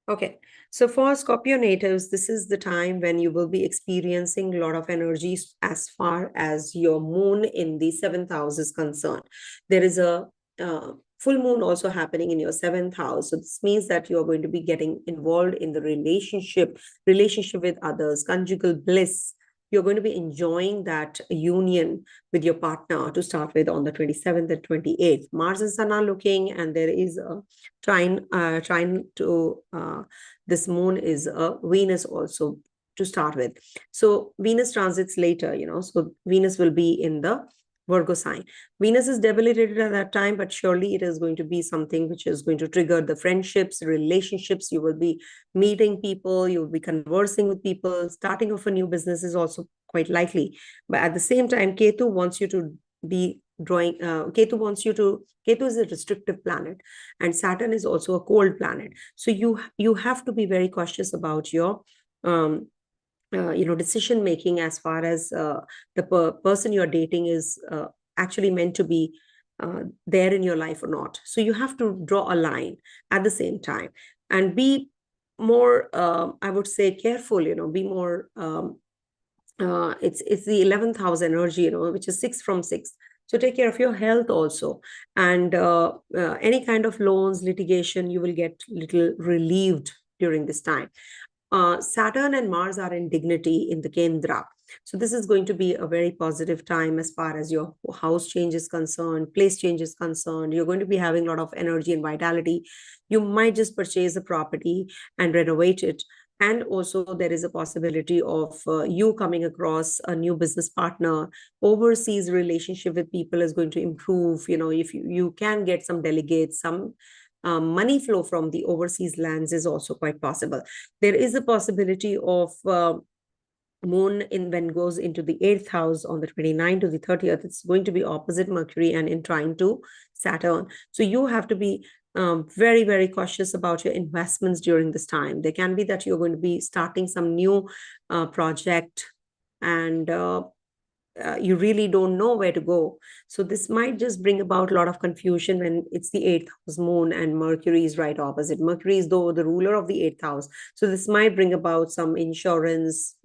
Okay, so for Scorpio natives, this is the time when you will be experiencing a lot of energies as far as your moon in the 7th house is concerned. There is a full moon also happening in your 7th house. So this means that you are going to be getting involved in the relationship with others, conjugal bliss. you're going to be enjoying that union with your partner to start with on the 27th and 28th. Mars and Sun are looking, and there is a trine to this moon is Venus also to start with. So Venus transits later, so Venus will be in the Virgo sign. Venus is debilitated at that time, but surely it is going to be something which is going to trigger the friendships, relationships. You will be meeting people, you will be conversing with people. Starting of a new business is also quite likely. But at the same time, Ketu wants you to be drawing, Ketu is a restrictive planet, and Saturn is also a cold planet. So you have to be very cautious about your decision making as far as the person you're dating is actually meant to be there in your life or not. So you have to draw a line at the same time and be more, I would say, careful. Be more. It's the 11th house energy, which is 6 from 6. So take care of your health also, and any kind of loans, litigation, you will get little relieved during this time. Saturn and Mars are in dignity in the Kendra. So this is going to be a very positive time as far as your house change is concerned, place change is concerned. You're going to be having a lot of energy and vitality. You might just purchase a property and renovate it. And also there is a possibility of you coming across a new business partner. Overseas relationship with people is going to improve. If you can get some delegates, some money flow from the overseas lands is also quite possible. There is a possibility of moon when goes into the 8th house on the 29th to the 30th. It's going to be opposite Mercury and in trine to Saturn. So you have to be very, very cautious about your investments during this time. There can be that you're going to be starting some new project, and you really don't know where to go. So this might just bring about a lot of confusion when it's the 8th house moon and Mercury is right opposite. Mercury is though the ruler of the 8th house. So this might bring about some insurance,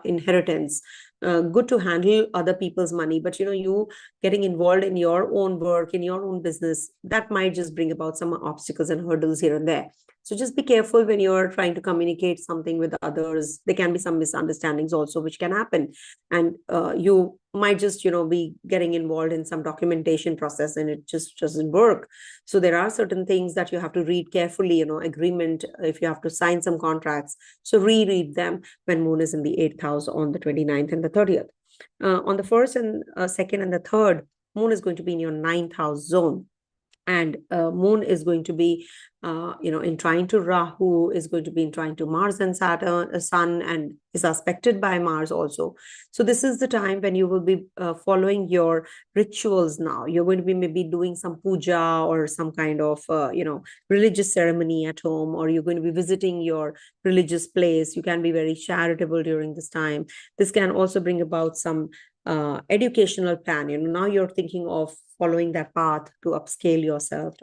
inheritance. Good to handle other people's money, but you getting involved in your own work, in your own business, that might just bring about some obstacles and hurdles here and there. So just be careful when you're trying to communicate something with others. There can be some misunderstandings also, which can happen. And you might just, be getting involved in some documentation process and it just doesn't work. So there are certain things that you have to read carefully, agreement, if you have to sign some contracts. So reread them when moon is in the 8th house on the 29th and the 30th. On the 1st and 2nd and the 3rd, moon is going to be in your 9th house zone. And moon is going to be, in trine to Rahu, is going to be in trine to Mars and Saturn, Sun, and is aspected by Mars also. So this is the time when you will be following your rituals now. You're going to be maybe doing some puja or some kind of, religious ceremony at home, or you're going to be visiting your religious place. You can be very charitable during this time. This can also bring about some educational plan. Now you're thinking of following that path to upscale yourself,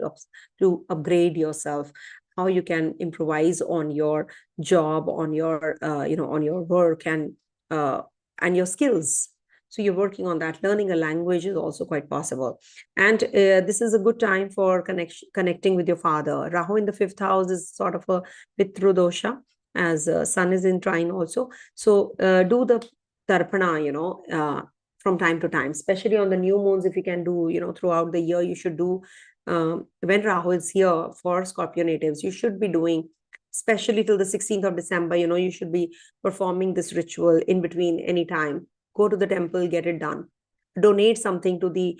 to upgrade yourself, how you can improvise on your job, on your on your work and your skills. So you're working on that. Learning a language is also quite possible. And this is a good time for connecting with your father. Rahu in the 5th house is sort of a Pitru dosha, as Sun is in trine also. So do the tarpana, from time to time, especially on the new moons. If you can do, throughout the year, you should do, when Rahu is here for Scorpio natives, you should be doing, especially till the 16th of December, you should be performing this ritual in between any time. Go to the temple, get it done. Donate something to the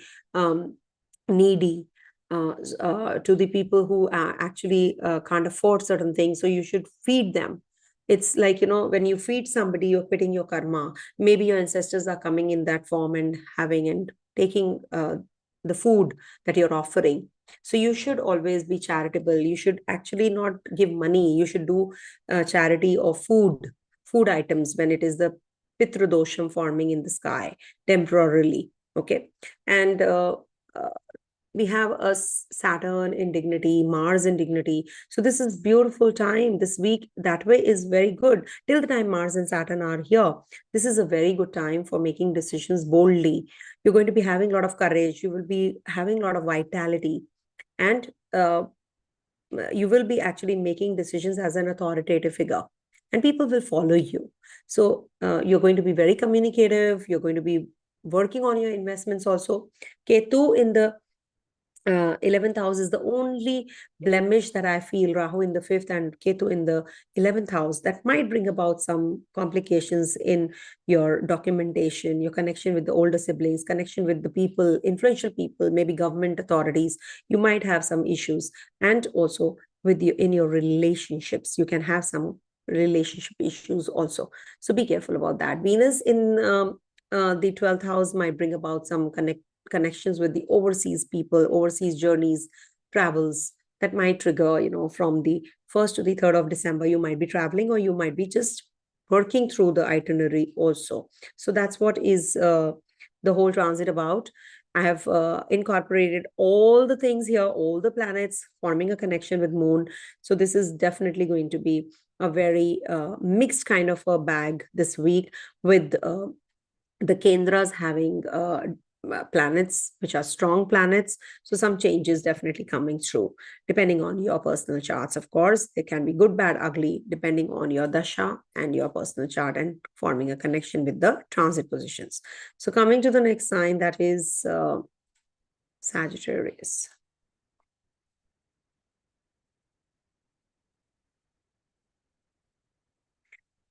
needy, to the people who actually can't afford certain things. So you should feed them. It's like, when you feed somebody, you're quitting your karma. Maybe your ancestors are coming in that form and having and taking the food that you're offering. So you should always be charitable. You should actually not give money. You should do charity of food items when it is the Pitradosham forming in the sky temporarily. Okay. And we have a Saturn in dignity, Mars in dignity. So this is beautiful time. This week that way is very good. Till the time Mars and Saturn are here, this is a very good time for making decisions boldly. You're going to be having a lot of courage. You will be having a lot of vitality. And you will be actually making decisions as an authoritative figure. and people will follow you. So you're going to be very communicative. You're going to be working on your investments also. Ketu in the 11th house is the only blemish that I feel. Rahu in the 5th and Ketu in the 11th house, that might bring about some complications in your documentation, your connection with the older siblings, connection with the people, influential people, maybe government authorities. You might have some issues. And also with you in your relationships, you can have some relationship issues also. So be careful about that. Venus in the 12th house might bring about some connections with the overseas people, overseas journeys, travels that might trigger, from the 1st to the 3rd of December, you might be traveling or you might be just working through the itinerary also. So that's what is the whole transit about. I have incorporated all the things here, all the planets forming a connection with moon. So this is definitely going to be a very mixed kind of a bag this week, with the Kendras having planets which are strong planets. So some changes definitely coming through depending on your personal charts. Of course, they can be good, bad, ugly, depending on your dasha and your personal chart, and forming a connection with the transit positions. So coming to the next sign, that is Sagittarius.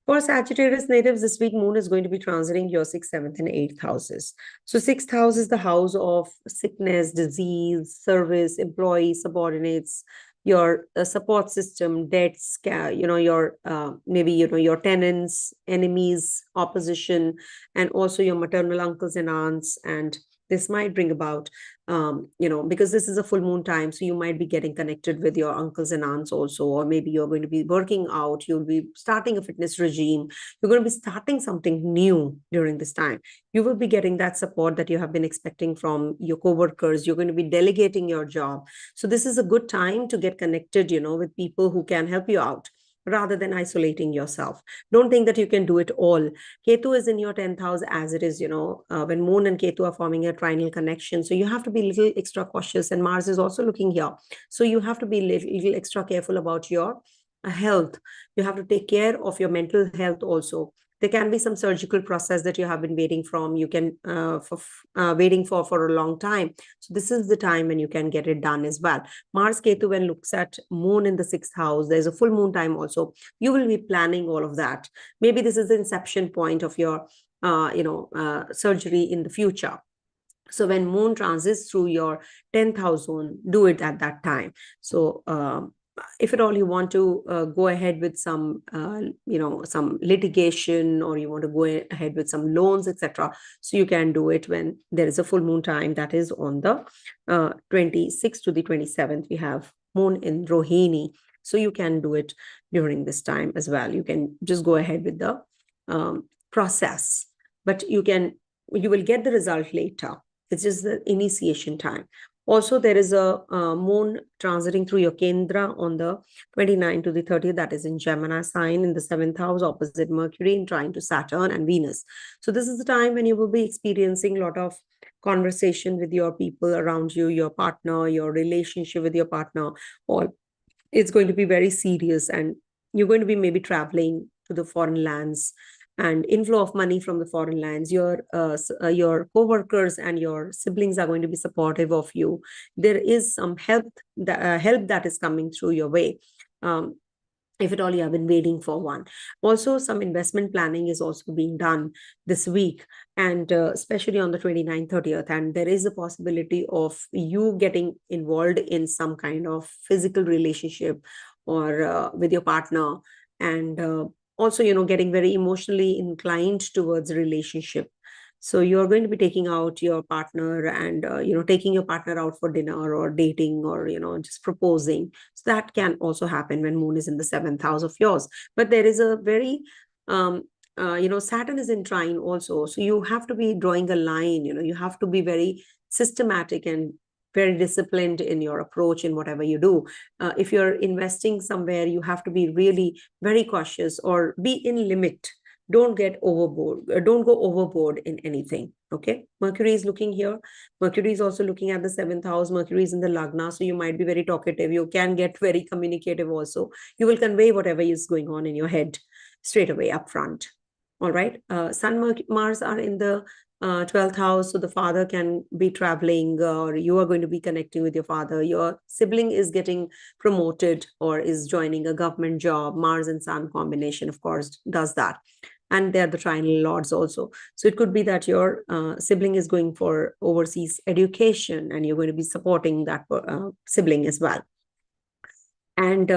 For Sagittarius natives, this week moon is going to be transiting your 6th, 7th, and 8th houses. So 6th house is the house of sickness, disease, service, employees, subordinates, your support system, debts, your maybe your tenants, enemies, opposition, and also your maternal uncles and aunts. And this might bring about because this is a full moon time, so you might be getting connected with your uncles and aunts also, or maybe you're going to be working out, you'll be starting a fitness regime, you're going to be starting something new during this time. You will be getting that support that you have been expecting from your co-workers. You're going to be delegating your job. So this is a good time to get connected, with people who can help you out, rather than isolating yourself. Don't think that you can do it all. Ketu is in your 10th house, as it is, when Moon and Ketu are forming a trinal connection. So you have to be a little extra cautious, and Mars is also looking here. So you have to be a little extra careful about your health. You have to take care of your mental health also. There can be some surgical process that you have been waiting from. You can waiting for a long time. So this is the time when you can get it done as well. Mars Ketu, when looks at moon in the 6th house, there's a full moon time also. You will be planning all of that. Maybe this is the inception point of your surgery in the future. So when moon transits through your 10th house zone, do it at that time. So if at all you want to go ahead with some some litigation, or you want to go ahead with some loans, etc., so you can do it when there is a full moon time. That is on the 26th to the 27th. We have moon in Rohini, so you can do it during this time as well. You can just go ahead with the process, but you will get the result later. It's just the initiation time. Also, there is a moon transiting through your Kendra on the 29th to the 30th. That is in Gemini sign in the 7th house, opposite Mercury, and trine to Saturn and Venus. So this is the time when you will be experiencing a lot of conversation with your people around you, your partner, your relationship with your partner, or it's going to be very serious, and you're going to be maybe traveling to the foreign lands, and inflow of money from the foreign lands. Your co-workers and your siblings are going to be supportive of you. There is some help that is coming through your way, if at all you have been waiting for one. Also, some investment planning is also being done this week, and especially on the 29th, 30th. And there is a possibility of you getting involved in some kind of physical relationship, or with your partner, and also, getting very emotionally inclined towards a relationship. So you're going to be taking out your partner, and, taking your partner out for dinner, or dating, or, just proposing. So that can also happen when moon is in the 7th house of yours. But there is a very, Saturn is in trine also. So you have to be drawing a line, you have to be very systematic and very disciplined in your approach in whatever you do. If you're investing somewhere, you have to be really very cautious, or be in limit. Don't get overboard. Don't go overboard in anything. Okay. Mercury is looking here. Mercury is also looking at the 7th house. Mercury is in the Lagna. So you might be very talkative. You can get very communicative also. You will convey whatever is going on in your head. straight away up front. All right. Sun, Mars are in the 12th house, so the father can be traveling, or you are going to be connecting with your father. Your sibling is getting promoted or is joining a government job. Mars and Sun combination, of course, does that. And they're the triangle lords also. So it could be that your sibling is going for overseas education, and you're going to be supporting that sibling as well. And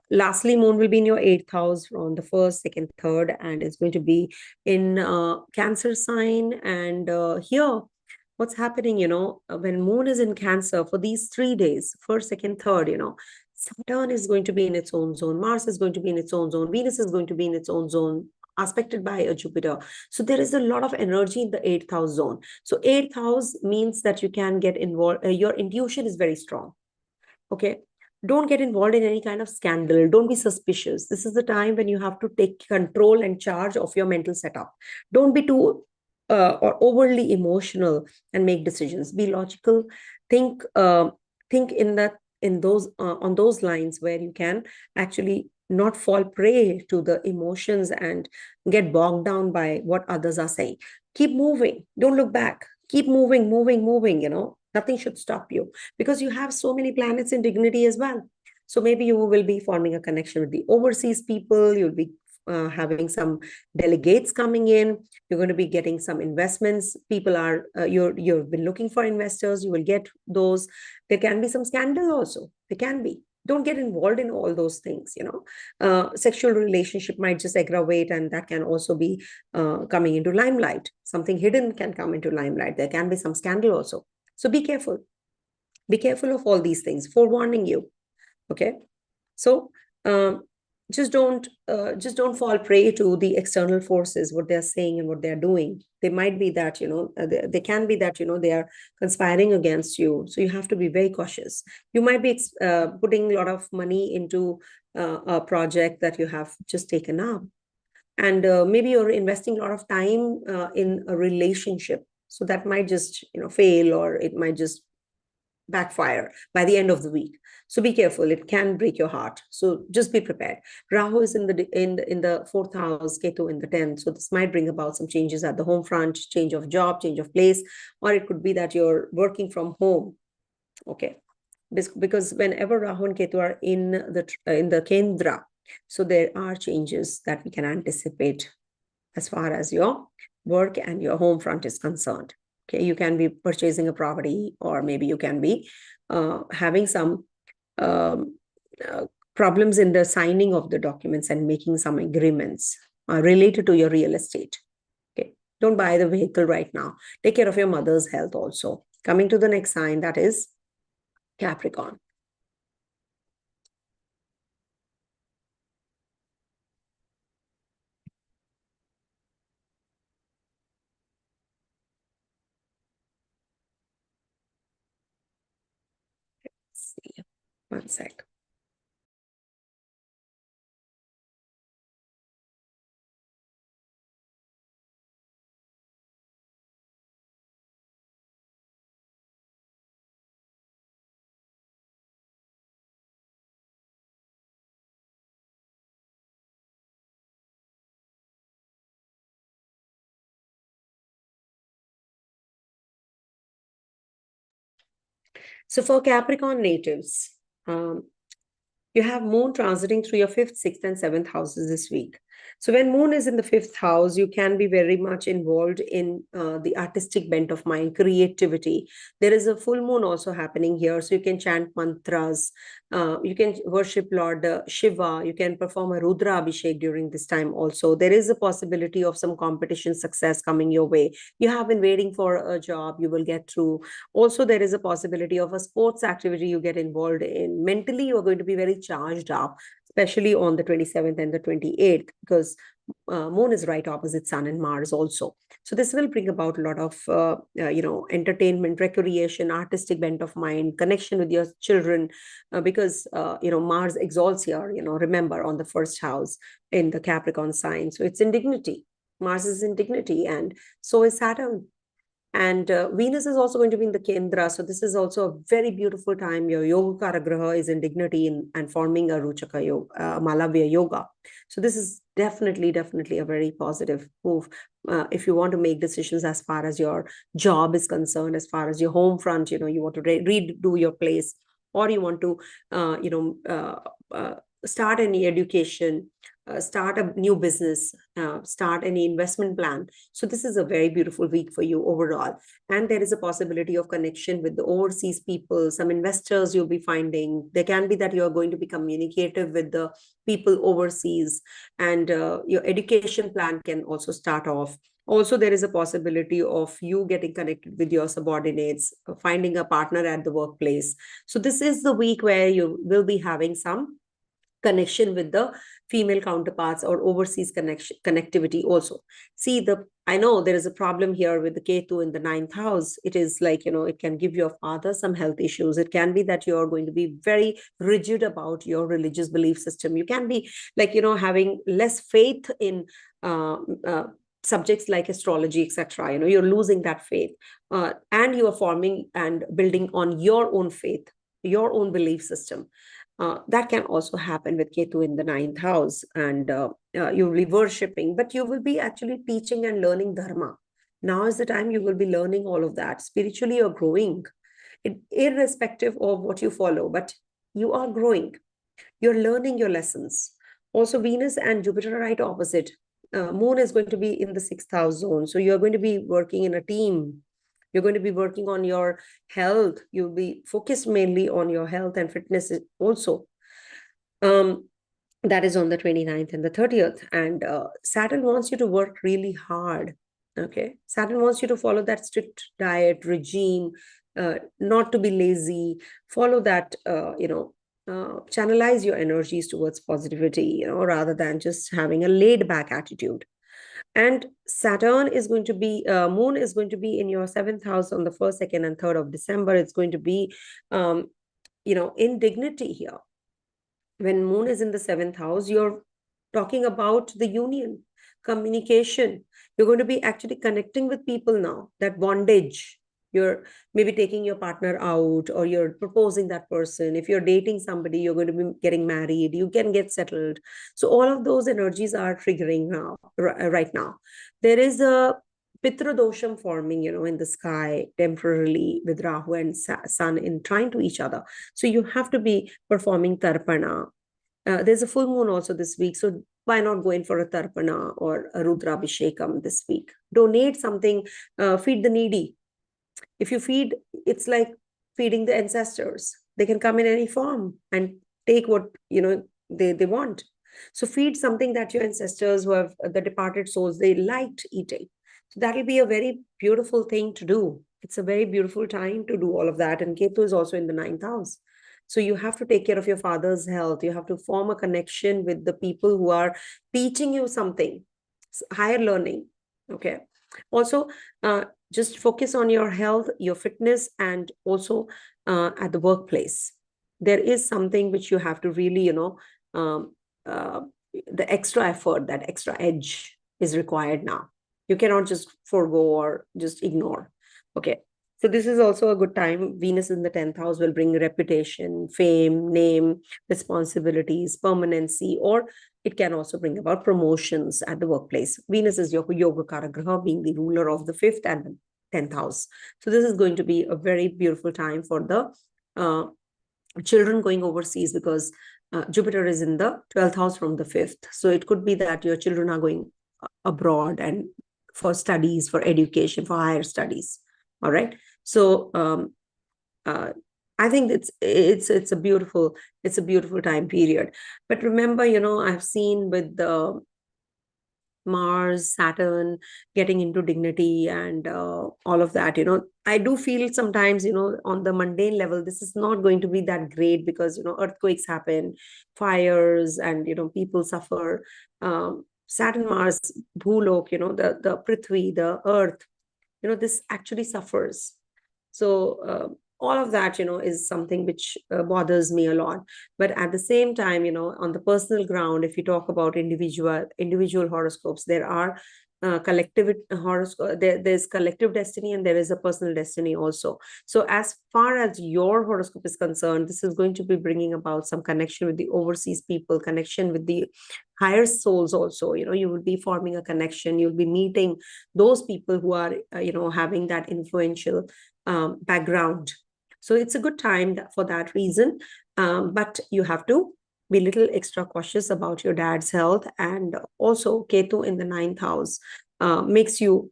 lastly, moon will be in your 8th house from the 1st, 2nd, 3rd, and it's going to be in Cancer sign. And here, what's happening, when moon is in Cancer for these 3 days, 1st, 2nd, 3rd, Saturn is going to be in its own zone, Mars is going to be in its own zone, Venus is going to be in its own zone, aspected by a Jupiter. So there is a lot of energy in the 8th house zone. So 8th house means that you can get involved, your intuition is very strong. Okay. Don't get involved in any kind of scandal. Don't be suspicious. This is the time when you have to take control and charge of your mental setup. Don't be too or overly emotional and make decisions. Be logical. Think in those on those lines where you can actually not fall prey to the emotions and get bogged down by what others are saying. Keep moving. Don't look back. Keep moving, moving. Nothing should stop you, because you have so many planets in dignity as well. So maybe you will be forming a connection with the overseas people. You'll be having some delegates coming in. You're going to be getting some investments. People are, you've been looking for investors. You will get those. There can be some scandal also. There can be. Don't get involved in all those things. Sexual relationship might just aggravate, and that can also be coming into limelight. Something hidden can come into limelight. There can be some scandal also. So be careful. Be careful of all these things, forewarning you. Okay. So just don't fall prey to the external forces, what they're saying and what they're doing. They might be that, they can be that, they are conspiring against you. So you have to be very cautious. You might be putting a lot of money into a project that you have just taken up. And maybe you're investing a lot of time in a relationship. So that might just, fail, or it might just backfire by the end of the week. So be careful. It can break your heart. So just be prepared. Rahu is in the 4th house, Ketu in the 10th. So this might bring about some changes at the home front, change of job, change of place, or it could be that you're working from home. Okay. Because whenever Rahu and Ketu are in the Kendra, so there are changes that we can anticipate as far as your work and your home front is concerned. Okay, you can be purchasing a property, or maybe you can be having some problems in the signing of the documents and making some agreements related to your real estate. Okay, don't buy the vehicle right now. Take care of your mother's health also. Coming to the next sign, that is Capricorn. Let's see. One sec. So for Capricorn natives, you have moon transiting through your 5th, 6th, and 7th houses this week. So when moon is in the 5th house, you can be very much involved in the artistic bent of mind, creativity. There is a full moon also happening here. So you can chant mantras. You can worship Lord Shiva. You can perform a Rudra Abhishek during this time also. There is a possibility of some competition success coming your way. You have been waiting for a job, you will get through. Also, there is a possibility of a sports activity you get involved in. Mentally, you are going to be very charged up, especially on the 27th and the 28th, because moon is right opposite Sun and Mars also. So this will bring about a lot of, entertainment, recreation, artistic bent of mind, connection with your children, because, Mars exalts here, remember, on the 1st house in the Capricorn sign. So it's in dignity. Mars is in dignity, and so is Saturn. And Venus is also going to be in the Kendra. So this is also a very beautiful time. Your Yoga Karagraha is in dignity and forming a Ruchaka Yoga, Malavya Yoga. So this is definitely a very positive move. If you want to make decisions as far as your job is concerned, as far as your home front, you want to redo your place, or you want to, start any education, start a new business, start any investment plan. So this is a very beautiful week for you overall. And there is a possibility of connection with the overseas people, some investors you'll be finding. There can be that you're going to be communicative with the people overseas, and your education plan can also start off. Also, there is a possibility of you getting connected with your subordinates, finding a partner at the workplace. So this is the week where you will be having some connection with the female counterparts or overseas connectivity also. See, I know there is a problem here with the Ketu in the 9th house. It is like, it can give your father some health issues. It can be that you're going to be very rigid about your religious belief system. You can be like, having less faith in subjects like astrology, etc. You're losing that faith, and you are forming and building on your own faith, your own belief system. That can also happen with Ketu in the 9th house, and you will be worshipping, but you will be actually teaching and learning dharma. Now is the time you will be learning all of that. Spiritually, you're growing, irrespective of what you follow, but you are growing. You're learning your lessons. Also, Venus and Jupiter are right opposite. Moon is going to be in the 6th house zone. So you're going to be working in a team. You're going to be working on your health. You'll be focused mainly on your health and fitness also. That is on the 29th and the 30th. And Saturn wants you to work really hard. Okay. Saturn wants you to follow that strict diet regime, not to be lazy, follow that, channelize your energies towards positivity, rather than just having a laid back attitude. And Saturn is going to be, Moon is going to be in your 7th house on the 1st, 2nd, and 3rd of December. It's going to be, in dignity here. When Moon is in the 7th house, you're talking about the union, communication. You're going to be actually connecting with people now, that bondage. You're maybe taking your partner out, or you're proposing that person. If you're dating somebody, you're going to be getting married, you can get settled. So all of those energies are triggering now, right now. There is a Pitra dosham forming, in the sky temporarily with Rahu and Sun in trying to each other. So you have to be performing tarpana. There's a full moon also this week. So why not go in for a tarpana or a Rudrabhishekam this week? Donate something, feed the needy. If you feed, it's like feeding the ancestors. They can come in any form and take what, they want. So feed something that your ancestors, who have the departed souls, they liked eating. So that'll be a very beautiful thing to do. It's a very beautiful time to do all of that. And Ketu is also in the 9th house. So you have to take care of your father's health. You have to form a connection with the people who are teaching you something, higher learning. Okay. Also, just focus on your health, your fitness, and also at the workplace. There is something which you have to really, the extra effort, that extra edge is required now. You cannot just forego or just ignore. Okay. So this is also a good time. Venus in the 10th house will bring reputation, fame, name, responsibilities, permanency, or it can also bring about promotions at the workplace. Venus is your Yoga Karagraha, being the ruler of the 5th and the 10th house. So this is going to be a very beautiful time for the children going overseas, because Jupiter is in the 12th house from the 5th. So it could be that your children are going abroad and for studies, for education, for higher studies. All right. So I think it's a beautiful time period. But remember, I've seen with the Mars, Saturn getting into dignity and all of that, I do feel sometimes, on the mundane level, this is not going to be that great, because, earthquakes happen, fires, and, people suffer. Saturn, Mars, Bhulok, the Prithvi, the earth, this actually suffers. So all of that, is something which bothers me a lot. But at the same time, on the personal ground, if you talk about individual horoscopes, there are collective horoscope. There's collective destiny and there is a personal destiny also. So as far as your horoscope is concerned, this is going to be bringing about some connection with the overseas people, connection with the higher souls also. You will be forming a connection. You'll be meeting those people who are having that influential background. So it's a good time for that reason. But you have to be a little extra cautious about your dad's health. And also Ketu in the 9th house makes you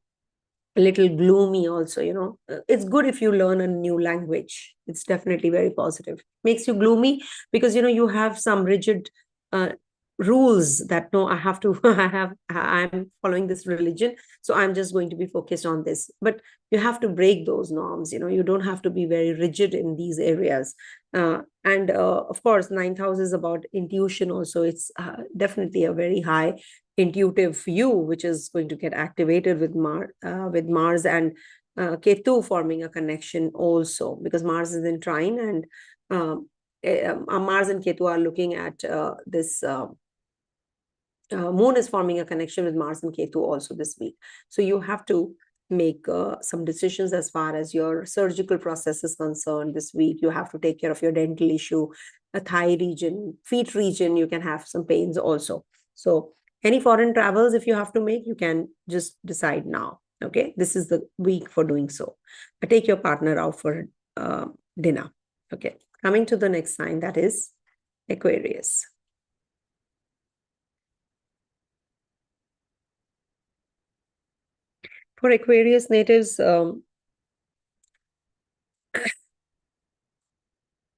a little gloomy also. It's good if you learn a new language. It's definitely very positive. Makes you gloomy because you have some rigid rules that no, I have to I'm following this religion, so I'm just going to be focused on this. But you have to break those norms. You don't have to be very rigid in these areas. And of course, 9th house is about intuition also. It's definitely a very high intuitive view which is going to get activated with Mars and Ketu forming a connection also, because Mars is in trine, and Mars and Ketu are looking at this Moon is forming a connection with Mars and Ketu also this week. So you have to make some decisions as far as your surgical process is concerned this week. You have to take care of your dental issue, a thigh region, feet region. You can have some pains also. So any foreign travels, if you have to make, you can just decide now. Okay, this is the week for doing so. Take your partner out for dinner. Okay, coming to the next sign, that is Aquarius. For Aquarius natives, for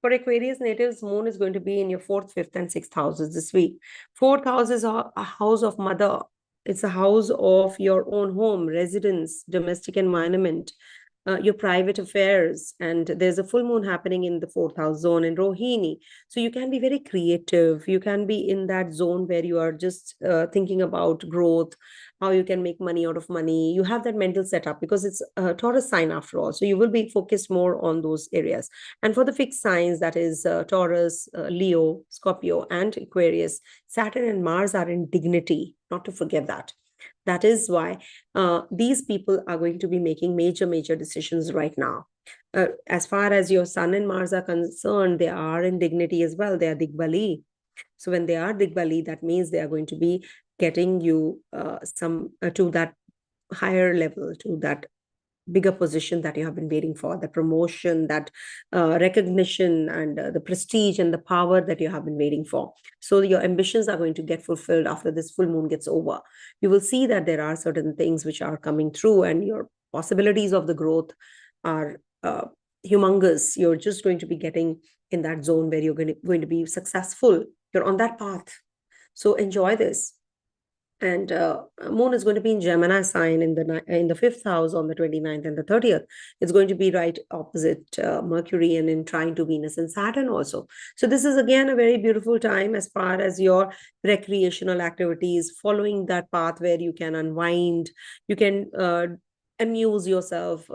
Aquarius natives, Moon is going to be in your 4th, 5th, and 6th houses this week. 4th house is a house of mother. It's a house of your own home, residence, domestic environment, your private affairs. And there's a full moon happening in the 4th house zone in Rohini. So you can be very creative. You can be in that zone where you are just thinking about growth, how you can make money out of money. You have that mental setup because it's a Taurus sign after all. So you will be focused more on those areas. And for the fixed signs, that is Taurus, Leo, Scorpio, and Aquarius, Saturn and Mars are in dignity, not to forget that. That is why these people are going to be making major decisions right now. As far as your Sun and Mars are concerned, they are in dignity as well. They are Digbali. So when they are Digbali, that means they are going to be getting you to that higher level, to that bigger position that you have been waiting for, the promotion, that recognition, and the prestige and the power that you have been waiting for. So your ambitions are going to get fulfilled after this full moon gets over. You will see that there are certain things which are coming through, and your possibilities of the growth are humongous. You're just going to be getting in that zone where you're going to be successful. You're on that path. So enjoy this. And Moon is going to be in Gemini sign in the 5th house on the 29th and the 30th. It's going to be right opposite Mercury and in trine to Venus and Saturn also. So this is again a very beautiful time as far as your recreational activities, following that path where you can unwind, you can amuse yourself,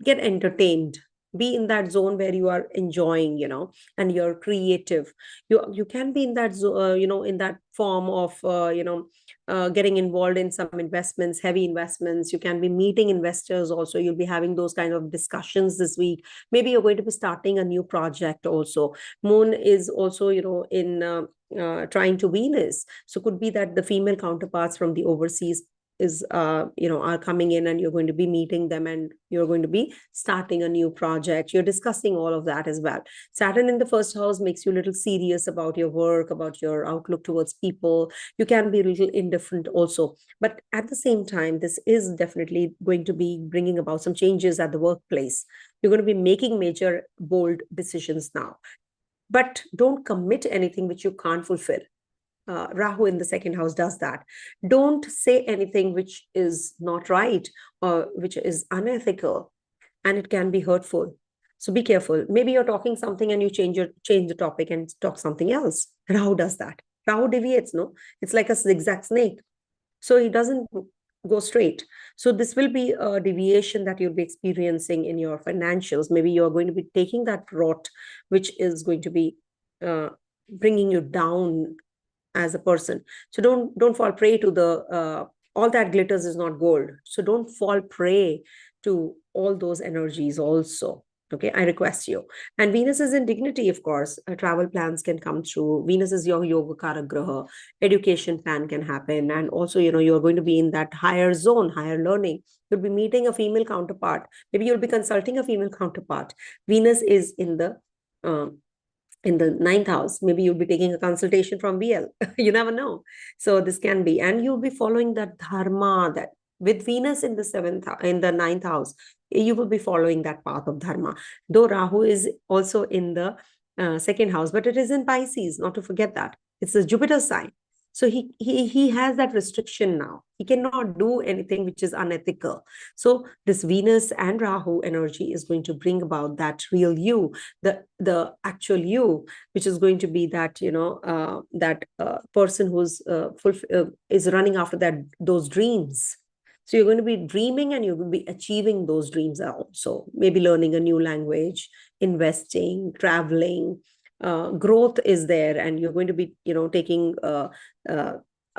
get entertained, be in that zone where you are enjoying, and you're creative. You can be in that in that form of getting involved in some investments, heavy investments. You can be meeting investors also. You'll be having those kind of discussions this week. Maybe you're going to be starting a new project also. Moon is also in trying to Venus, so could be that the female counterparts from the overseas is are coming in, and you're going to be meeting them, and you're going to be starting a new project. You're discussing all of that as well. Saturn in the 1st house makes you a little serious about your work, about your outlook towards people. You can be a little indifferent also, but at the same time, this is definitely going to be bringing about some changes at the workplace. You're going to be making major bold decisions now, but don't commit anything which you can't fulfill. Rahu in the 2nd house does that. Don't say anything which is not right or which is unethical, and it can be hurtful. So be careful. Maybe you're talking something and you change the topic and talk something else. Rahu does that. Rahu deviates, no? It's like a zigzag snake. So he doesn't go straight. So this will be a deviation that you'll be experiencing in your financials. Maybe you're going to be taking that rot, which is going to be bringing you down as a person. So don't fall prey to the all that glitters is not gold. So don't fall prey to all those energies also. Okay, I request you. And Venus is in dignity, of course. Travel plans can come through. Venus is your yoga kara graha. Education plan can happen. And also, you're going to be in that higher zone, higher learning. You'll be meeting a female counterpart. Maybe you'll be consulting a female counterpart. Venus is in the ninth house. Maybe you'll be taking a consultation from VL. You never know. So this can be, and you'll be following that dharma, that with Venus in the in the ninth house, you will be following that path of dharma. Though Rahu is also in the second house, but it is in Pisces, not to forget that. It's a Jupiter sign. So he has that restriction now. He cannot do anything which is unethical. So this Venus and Rahu energy is going to bring about that real you, the actual you, which is going to be that that person who's is running after those dreams. So you're going to be dreaming and you will be achieving those dreams also. Maybe learning a new language, investing, traveling. Growth is there, and you're going to be taking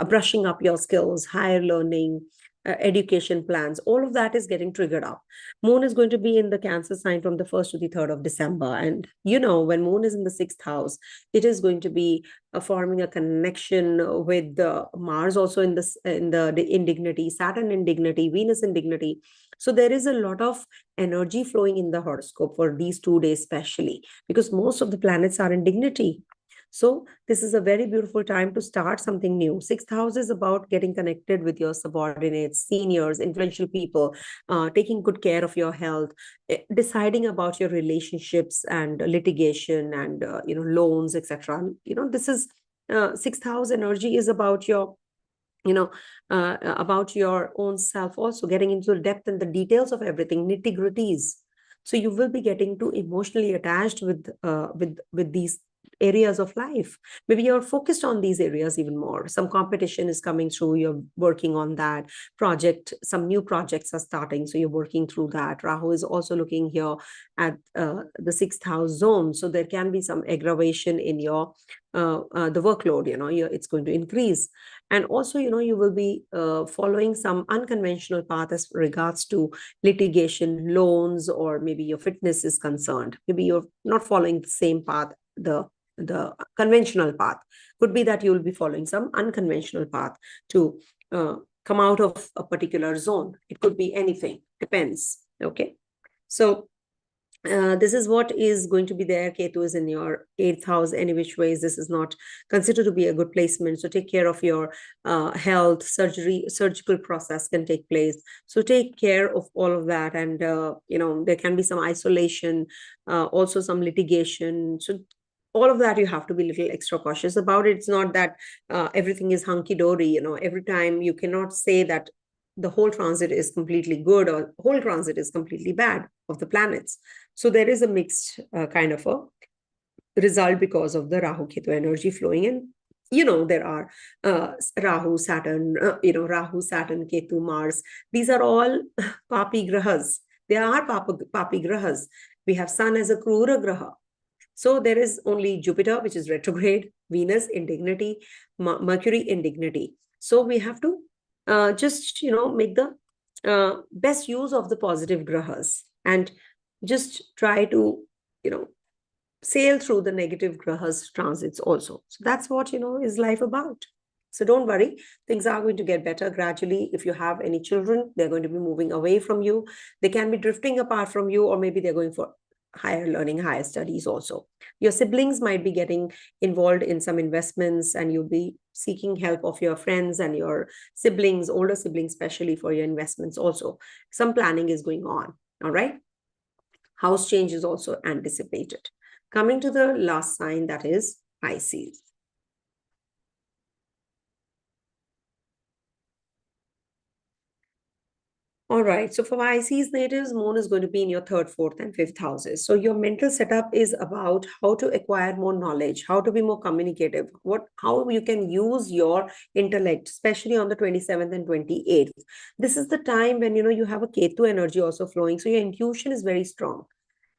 brushing up your skills, higher learning, education plans. All of that is getting triggered up. Moon is going to be in the Cancer sign from the 1st to the 3rd of December, and when Moon is in the 6th house, it is going to be forming a connection with Mars also in the indignity, Saturn in dignity, Venus in dignity. So there is a lot of energy flowing in the horoscope for these 2 days, especially because most of the planets are in dignity. So this is a very beautiful time to start something new. 6th house is about getting connected with your subordinates, seniors, influential people, taking good care of your health, deciding about your relationships and litigation and loans, etc. This is 6th house energy is about your about your own self, also getting into the depth and the details of everything, nitty-gritties. So you will be getting too emotionally attached with these areas of life. Maybe you're focused on these areas even more. Some competition is coming through, you're working on that project. Some new projects are starting, so you're working through that. Rahu is also looking here at the 6th house zone, so there can be some aggravation in your the workload. It's going to increase. And also you will be following some unconventional path as regards to litigation, loans, or maybe your fitness is concerned. Maybe you're not following the same path, the conventional path. Could be that you will be following some unconventional path to come out of a particular zone. It could be anything, depends. Okay, so this is what is going to be there. Ketu is in your 8th house. Any which ways, this is not considered to be a good placement. So take care of your health. Surgical process can take place. So take care of all of that. And, there can be some isolation, also some litigation. So all of that you have to be a little extra cautious about. It's not that everything is hunky-dory. Every time you cannot say that the whole transit is completely good or whole transit is completely bad of the planets. So there is a mixed kind of a result because of the Rahu Ketu energy flowing in. There are Rahu, Saturn, Rahu, Saturn, Ketu, Mars. These are all Papi Grahas. They are Papi Grahas. We have Sun as a Krura Graha. So there is only Jupiter, which is retrograde, Venus in dignity, Mercury in dignity. So we have to just make the best use of the positive grahas and just try to sail through the negative grahas transits also. So that's what is life about. So don't worry, things are going to get better gradually. If you have any children, they're going to be moving away from you. They can be drifting apart from you, or maybe they're going for higher learning, higher studies also. Your siblings might be getting involved in some investments, and you'll be seeking help of your friends and your siblings, older siblings, especially for your investments also. Some planning is going on, all right? House change is also anticipated. Coming to the last sign, that is Pisces. All right, so for Pisces natives, Moon is going to be in your 3rd, 4th, and 5th houses. So your mental setup is about how to acquire more knowledge, how to be more communicative, how you can use your intellect, especially on the 27th and 28th. This is the time when you have a Ketu energy also flowing, so your intuition is very strong.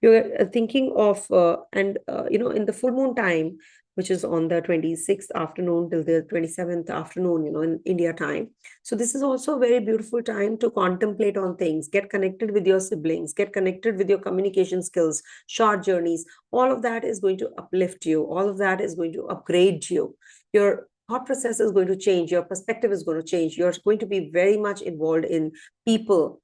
You're thinking of, in the full moon time, which is on the 26th afternoon till the 27th afternoon, in India time. So this is also a very beautiful time to contemplate on things, get connected with your siblings, get connected with your communication skills, short journeys. All of that is going to uplift you. All of that is going to upgrade you. Your thought process is going to change. Your perspective is going to change. You're going to be very much involved in people,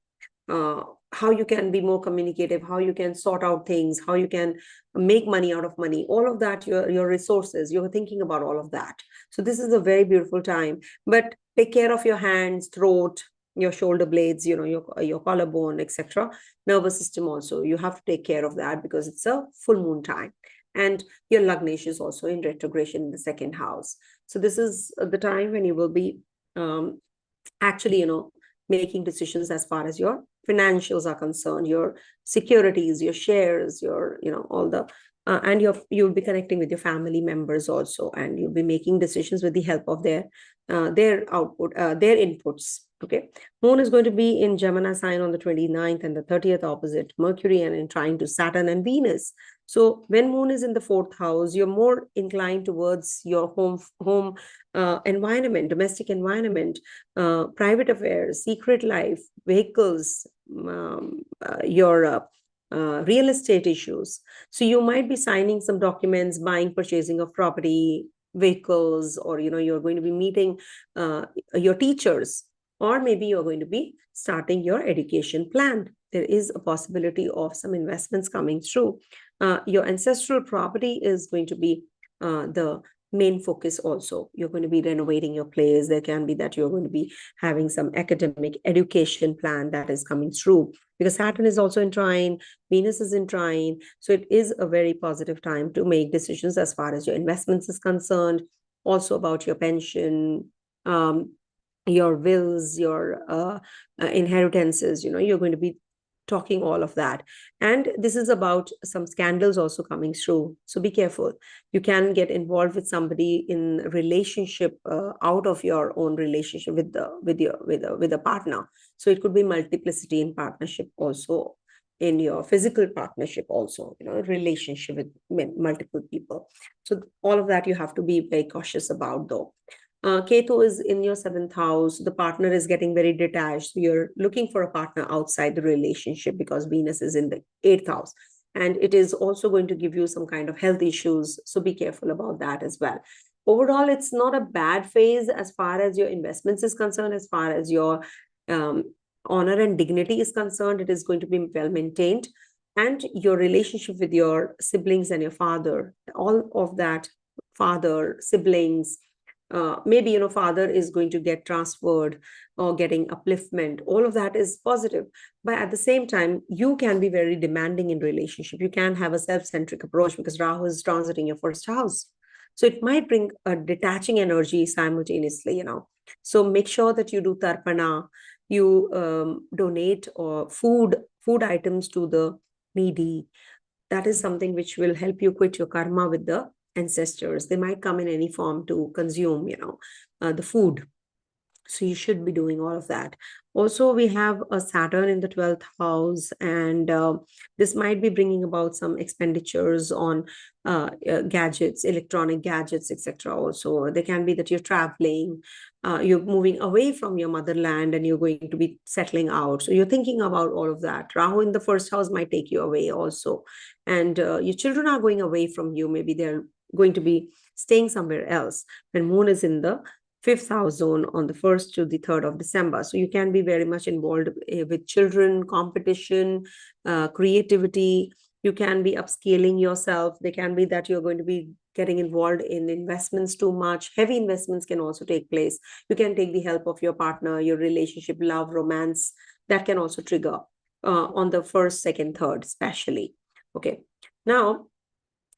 how you can be more communicative, how you can sort out things, how you can make money out of money, all of that, your resources, you're thinking about all of that. So this is a very beautiful time, but take care of your hands, throat, your shoulder blades, your collarbone, etc. Nervous system also, you have to take care of that because it's a full moon time. And your Lagnesh is also in retrogression in the second house. So this is the time when you will be actually, making decisions as far as your financials are concerned, your securities, your shares, your, all the, and you'll be connecting with your family members also, and you'll be making decisions with the help of their output, their inputs. Okay. Moon is going to be in Gemini sign on the 29th and the 30th opposite Mercury and in trine to Saturn and Venus. So when moon is in the fourth house, you're more inclined towards your home environment, domestic environment, private affairs, secret life, vehicles, your real estate issues. So you might be signing some documents, buying, purchasing of property, vehicles, or you're going to be meeting your teachers, or maybe you're going to be starting your education plan. There is a possibility of some investments coming through. Your ancestral property is going to be the main focus also. You're going to be renovating your place. There can be that you're going to be having some academic education plan that is coming through, because Saturn is also in trine, Venus is in trine. So it is a very positive time to make decisions as far as your investments is concerned, also about your pension, your wills, your inheritances. You're going to be talking all of that. And this is about some scandals also coming through, so be careful. You can get involved with somebody in relationship out of your own relationship with a partner. So it could be multiplicity in partnership also, in your physical partnership also, relationship with multiple people. So all of that you have to be very cautious about, though. Ketu is in your seventh house. The partner is getting very detached. So you're looking for a partner outside the relationship because Venus is in the eighth house. And it is also going to give you some kind of health issues. So be careful about that as well. Overall, it's not a bad phase as far as your investments is concerned, as far as your honor and dignity is concerned. It is going to be well maintained. And your relationship with your siblings and your father, all of that, father, siblings, maybe father is going to get transferred or getting upliftment. All of that is positive, but at the same time you can be very demanding in relationship. You can have a self-centric approach because Rahu is transiting your first house, so it might bring a detaching energy simultaneously. So make sure that you do tarpana, you donate or food items to the needy. That is something which will help you quit your karma with the ancestors. They might come in any form to consume, the food. So you should be doing all of that. Also, we have a Saturn in the 12th house, and this might be bringing about some expenditures on gadgets, electronic gadgets, etc. Also, there can be that you're traveling, you're moving away from your motherland, and you're going to be settling out. So you're thinking about all of that. Rahu in the first house might take you away also, and your children are going away from you. Maybe they're going to be staying somewhere else. When Moon is in the fifth house zone on the 1st to the 3rd of December. So you can be very much involved with children, competition, creativity. You can be upscaling yourself. They can be that you're going to be getting involved in investments too much. Heavy investments can also take place. You can take the help of your partner, your relationship, love, romance. That can also trigger on the 1st, 2nd, 3rd, especially. Okay. Now,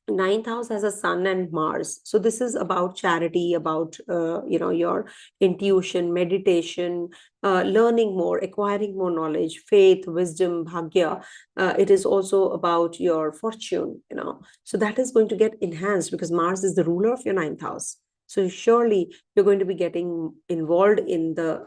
ninth house has a Sun and Mars. So this is about charity, about, your intuition, meditation, learning more, acquiring more knowledge, faith, wisdom, bhagya. It is also about your fortune, So that is going to get enhanced because Mars is the ruler of your ninth house. So surely you're going to be getting involved in the,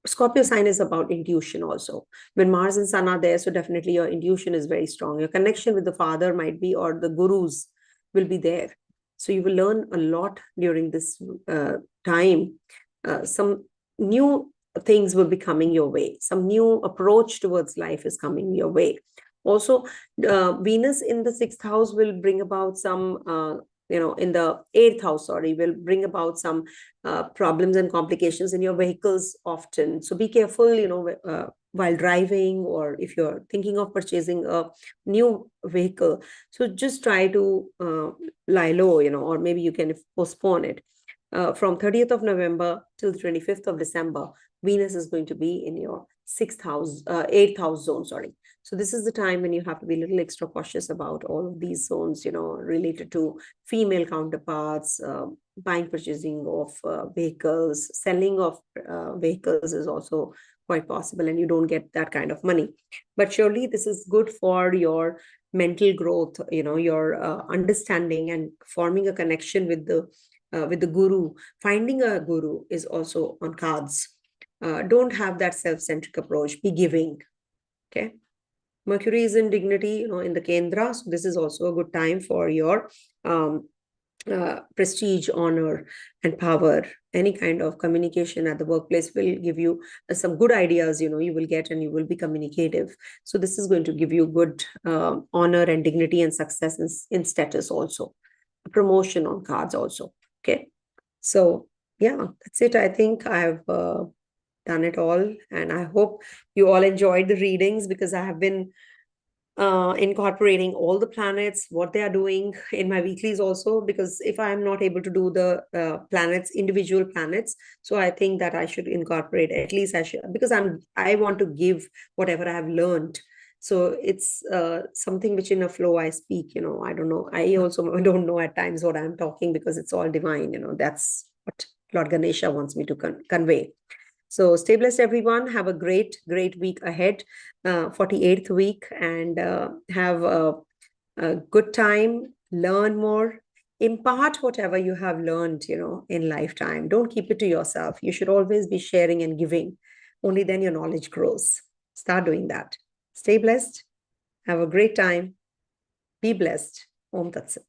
Scorpio sign is about intuition also. When Mars and Sun are there, so definitely your intuition is very strong. Your connection with the father might be, or the gurus will be there. So you will learn a lot during this time. Some new things will be coming your way. Some new approach towards life is coming your way. Also, Venus in the 6th house will bring about some, in the 8th house, sorry, will bring about some problems and complications in your vehicles often. So be careful, while driving, or if you're thinking of purchasing a new vehicle. So just try to lie low, or maybe you can postpone it. From 30th of November till the 25th of December, Venus is going to be in your 6th house, 8th house zone, sorry. So this is the time when you have to be a little extra cautious about all of these zones, related to female counterparts, buying, purchasing of vehicles, selling of vehicles is also quite possible, and you don't get that kind of money. But surely this is good for your mental growth, your understanding and forming a connection with the guru. Finding a guru is also on cards. Don't have that self-centric approach. Be giving. Okay. Mercury is in dignity, in the Kendra. So this is also a good time for your prestige, honor, and power. Any kind of communication at the workplace will give you some good ideas, you will get, and you will be communicative. So this is going to give you good honor and dignity and success in status also. A promotion on cards also. Okay. So yeah, that's it. I think I've done it all, and I hope you all enjoyed the readings, because I have been incorporating all the planets, what they are doing in my weeklies also, because if I'm not able to do the planets, individual planets, so I think that I should incorporate, at least I should, because I want to give whatever I have learned. So it's something which in a flow I speak, I don't know. I also don't know at times what I'm talking, because it's all divine, that's what Lord Ganesha wants me to convey. So stay blessed, everyone. Have a great, great week ahead, 48th week, and have a good time. Learn more. Impart whatever you have learned, in lifetime. Don't keep it to yourself. You should always be sharing and giving. Only then your knowledge grows. Start doing that. Stay blessed. Have a great time. Be blessed. Om Tat Sat.